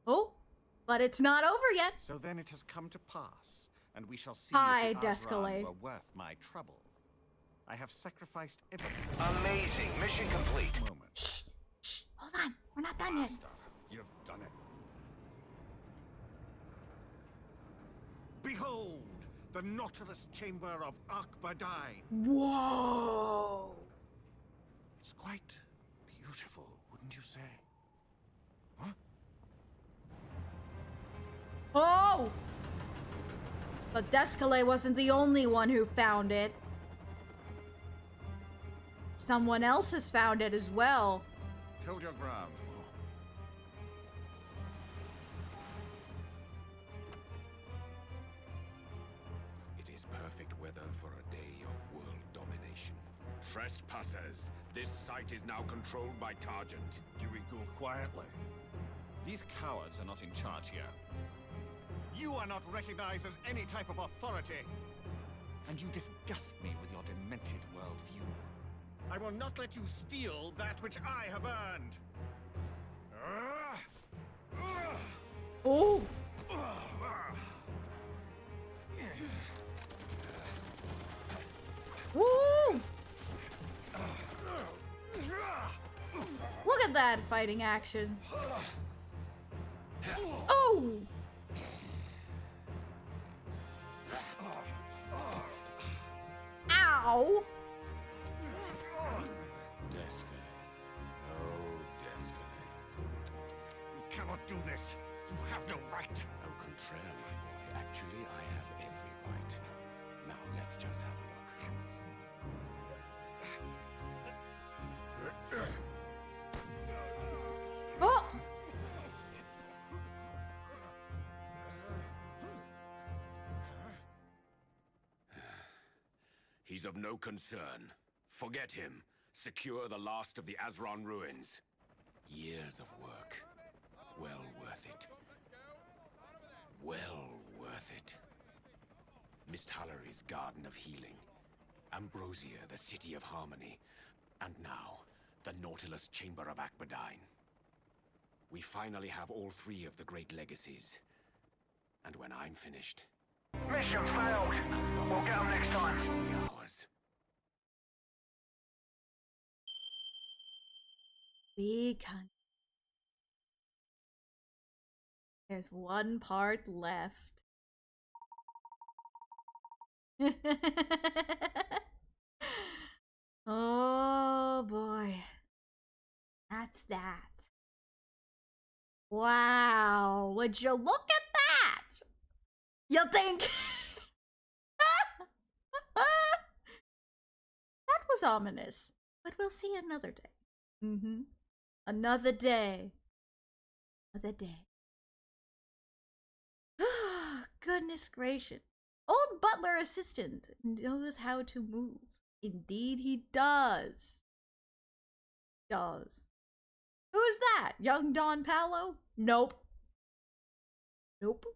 Oh, but it's not over yet. So then it has come to pass, and we shall see Hi, if the Descalay. Azran were worth my trouble. I have sacrificed everything. Amazing. Mission complete. Shh, shh, hold on. We're not done yet. You've done it. Behold, the Nautilus Chamber of Akbadine. Whoa! It's quite beautiful, wouldn't you say? Huh? Oh! But Descalay wasn't the only one who found it. Someone else has found it as well. Hold your ground. It is perfect weather for a day of world domination. Trespassers, this site is now controlled by Targent. Do we go quietly? These cowards are not in charge here. You are not recognized as any type of authority. And you disgust me with your demented worldview. I will not let you steal that which I have earned. Oh! Woo! Look at that fighting action. Oh! Ow! Descalay. Oh, Descalay. You cannot do this. You have no right. Au contraire, my boy. Actually, I have every right. Now, let's just have a look. Oh! He's of no concern. Forget him. Secure the last of the Azron ruins. Years of work. Well worth it. Well worth it. Mist Hallory's Garden of Healing. Ambrosia, the City of Harmony. And now, the Nautilus Chamber of Akbadine. We finally have all three of the great legacies. And when I'm finished... Mission failed. We'll get 'em next time. Shall be ours. Big hunt. There's one part left. Oh boy. That's that. Wow. Would you look at that? You think? That was ominous. But we'll see another day. Another day. Another day. Goodness gracious. Old butler assistant knows how to move. Indeed he does. Who's that? Young Don Paolo? Nope. Nope.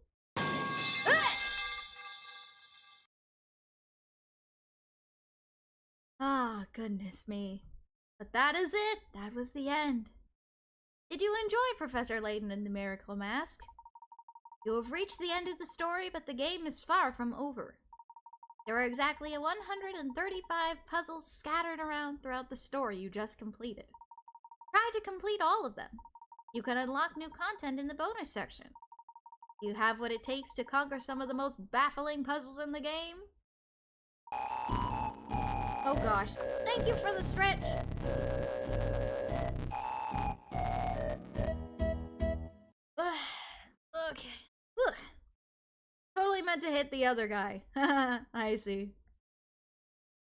Ah, goodness me. But that is it. That was the end. Did you enjoy Professor Layton and the Miracle Mask? You have reached the end of the story, but the game is far from over. There are exactly 135 puzzles scattered around throughout the story you just completed. Try to complete all of them. You can unlock new content in the bonus section. You have what it takes to conquer some of the most baffling puzzles in the game. Oh gosh. Thank you for the stretch. Okay. Totally meant to hit the other guy. I see.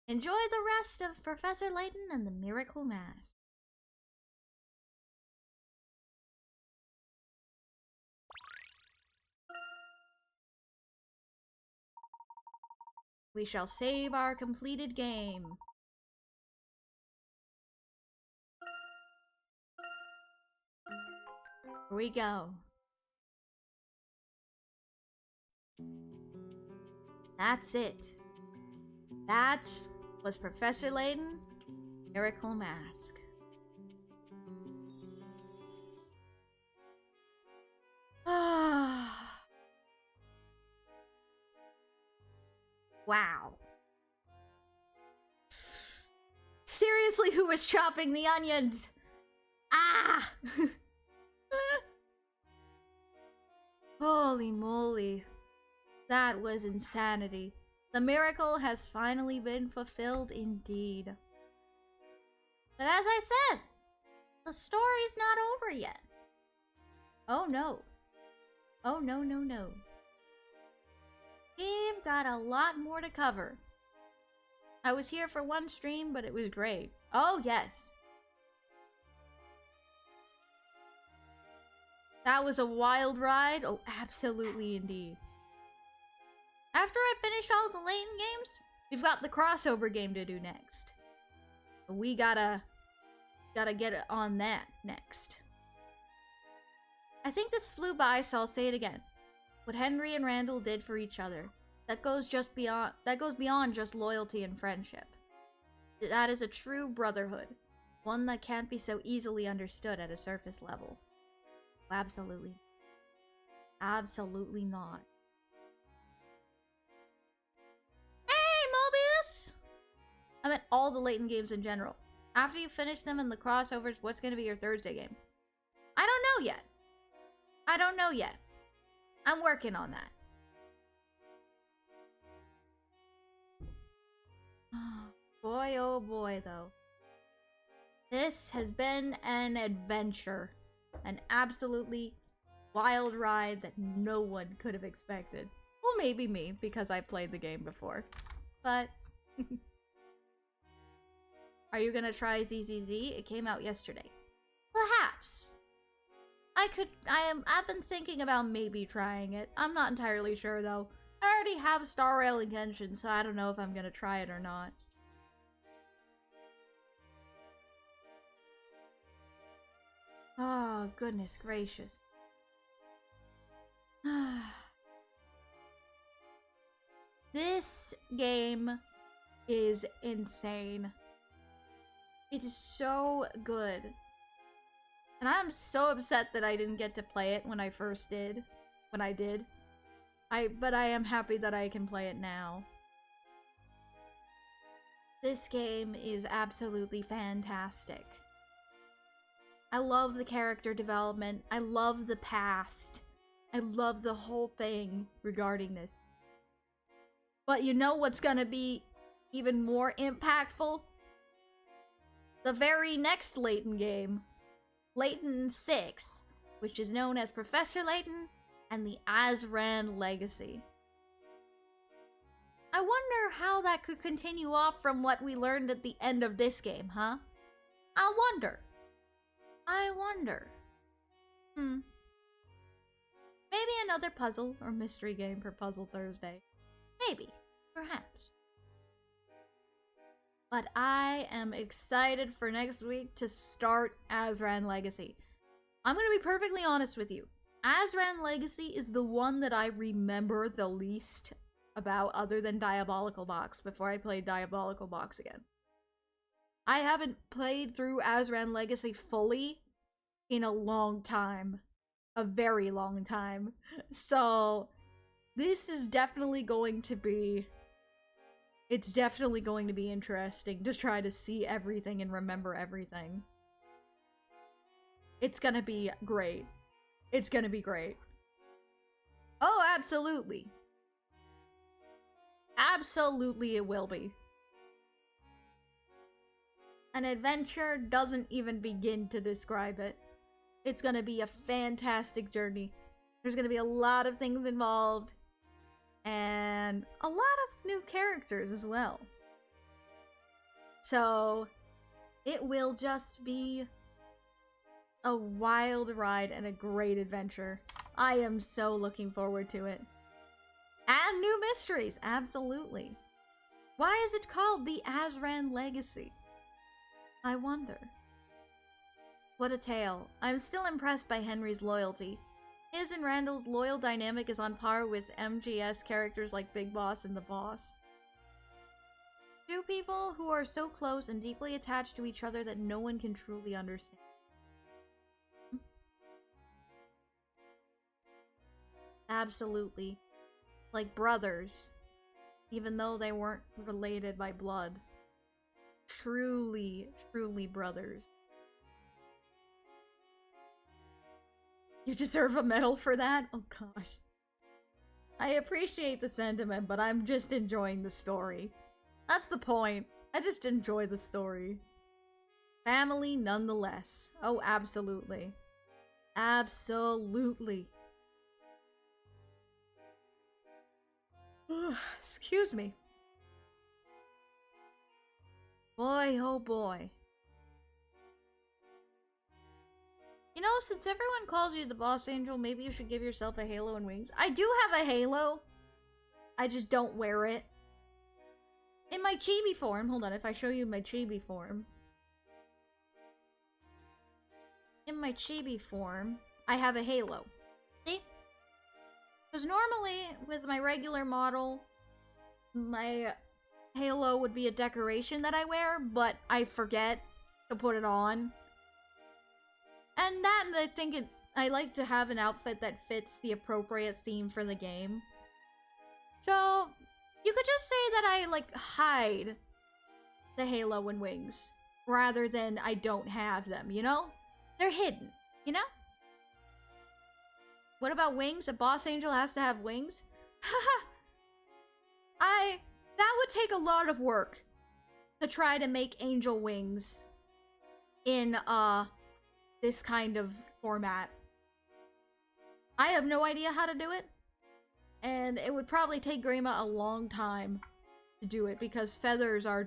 Enjoy the rest of Professor Layton and the Miracle Mask. We shall save our completed game. Here we go. That's it. Was Professor Layton, Miracle Mask. Wow. Seriously, who was chopping the onions? Ah! Holy moly. That was insanity. The miracle has finally been fulfilled indeed. But as I said, the story's not over yet. Oh no. Oh no, no, no. We've got a lot more to cover. I was here for one stream, but it was great. Oh yes. That was a wild ride. Oh, absolutely indeed. After I finish all the Layton games, we've got the crossover game to do next. We gotta get on that next. I think this flew by, so I'll say it again. What Henry and Randall did for each other, that goes beyond just loyalty and friendship. That is a true brotherhood, one that can't be so easily understood at a surface level. Absolutely. Absolutely not. Mobius! I meant all the Layton games in general. After you finish them and the crossovers, what's going to be your Thursday game? I don't know yet. I'm working on that. Boy, oh boy, though. This has been an adventure. An absolutely wild ride that no one could have expected. Well, maybe me, because I played the game before. But are you gonna try ZZZ? It came out yesterday. Perhaps. I've been thinking about maybe trying it. I'm not entirely sure though. I already have Star Rail Engine, so I don't know if I'm gonna try it or not. Oh, goodness gracious. This game is insane. It is so good. And I'm so upset that I didn't get to play it when I first did. When I did. But I am happy that I can play it now. This game is absolutely fantastic. I love the character development. I love the past. I love the whole thing regarding this. But you know what's gonna be even more impactful? The very next Layton game. Layton 6, which is known as Professor Layton and the Azran Legacy. I wonder how that could continue off from what we learned at the end of this game, huh? I wonder. Maybe another puzzle or mystery game for Puzzle Thursday. Maybe. Perhaps. But I am excited for next week to start Azran Legacy. I'm gonna be perfectly honest with you. Azran Legacy is the one that I remember the least about other than Diabolical Box before I played Diabolical Box again. I haven't played through Azran Legacy fully in a long time. A very long time. So, this is definitely going to be... It's definitely going to be interesting to try to see everything and remember everything. It's gonna be great. It's gonna be great. Oh, absolutely. Absolutely it will be. An adventure doesn't even begin to describe it. It's gonna be a fantastic journey. There's gonna be a lot of things involved. And a lot of new characters as well. So, it will just be a wild ride and a great adventure. I am so looking forward to it. And new mysteries, absolutely. Why is it called the Azran Legacy? I wonder. What a tale. I'm still impressed by Henry's loyalty. His and Randall's loyal dynamic is on par with MGS characters like Big Boss and the Boss. Two people who are so close and deeply attached to each other that no one can truly understand. Absolutely. Like brothers, even though they weren't related by blood. Truly, truly brothers. You deserve a medal for that? Oh gosh. I appreciate the sentiment, but I'm just enjoying the story. That's the point. I just enjoy the story. Family nonetheless. Oh, absolutely. Absolutely. Excuse me. Boy, oh boy. You know, since everyone calls you the Boss Angel, maybe you should give yourself a halo and wings. I do have a halo. I just don't wear it. In my chibi form, hold on, if I show you my chibi form. In my chibi form, I have a halo. See? Because normally, with my regular model, my halo would be a decoration that I wear, but I forget to put it on. And that, I think I like to have an outfit that fits the appropriate theme for the game. So, you could just say that I, like, hide the halo and wings, rather than I don't have them, you know? They're hidden, you know? What about wings? A Boss Angel has to have wings? Haha! That would take a lot of work to try to make angel wings in, this kind of format. I have no idea how to do it, and it would probably take Grima a long time to do it, because feathers are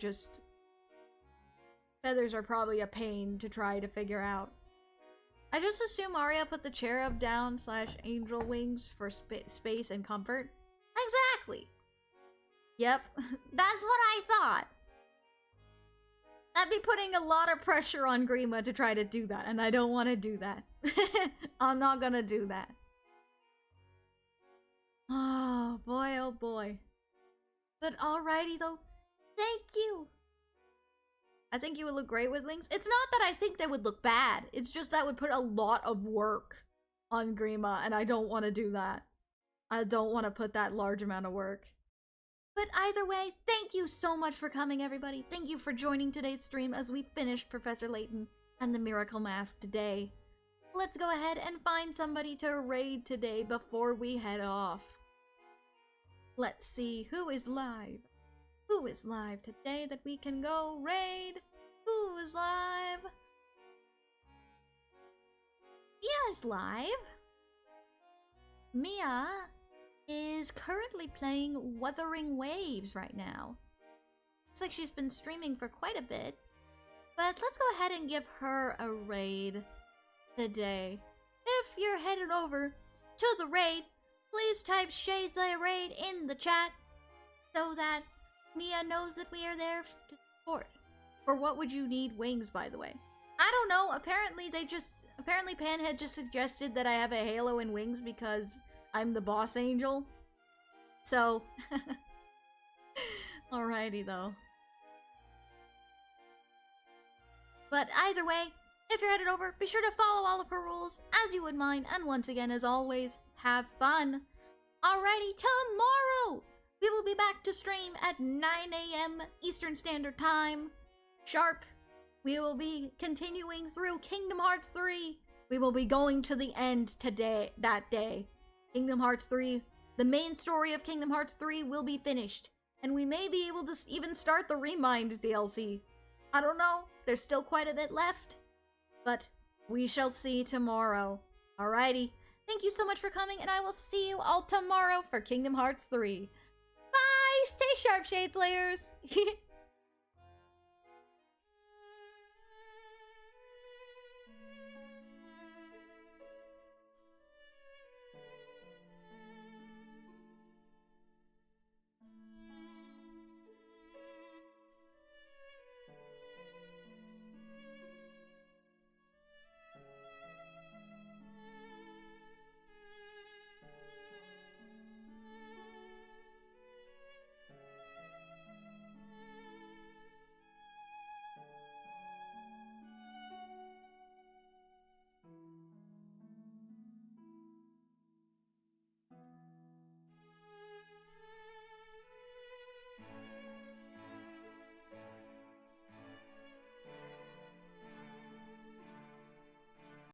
probably a pain to try to figure out. I just assume Arya put the cherub down / angel wings for space and comfort. Exactly! Yep, that's what I thought. That'd be putting a lot of pressure on Grima to try to do that, and I don't want to do that. I'm not gonna do that. Oh boy, oh boy. But alrighty though, thank you. I think you would look great with wings. It's not that I think they would look bad. It's just that would put a lot of work on Grima, and I don't want to do that. I don't want to put that large amount of work. But either way, thank you so much for coming, everybody. Thank you for joining today's stream as we finish Professor Layton and the Miracle Mask today. Let's go ahead and find somebody to raid today before we head off. Let's see who is live. Who is live today that we can go raid? Who is live? Mia is live. Mia is currently playing Wuthering Waves right now. Looks like she's been streaming for quite a bit. But let's go ahead and give her a raid today. If you're headed over to the raid, please type Shades Lay Raid in the chat so that Mia knows that we are there to support. For what would you need wings, by the way? I don't know. Apparently Panhead just suggested that I have a halo and wings because I'm the boss angel. So, alrighty though. But either way, if you're headed over, be sure to follow all of her rules as you would mine. And once again, as always, have fun. Alrighty, tomorrow we will be back to stream at 9 a.m. Eastern Standard Time. Sharp. We will be continuing through Kingdom Hearts 3. We will be going to the end today, that day. Kingdom Hearts 3, the main story of Kingdom Hearts 3 will be finished. And we may be able to even start the Remind DLC. I don't know, there's still quite a bit left. But we shall see tomorrow. Alrighty, thank you so much for coming, and I will see you all tomorrow for Kingdom Hearts 3. Bye! Stay sharp, Shade Slayers!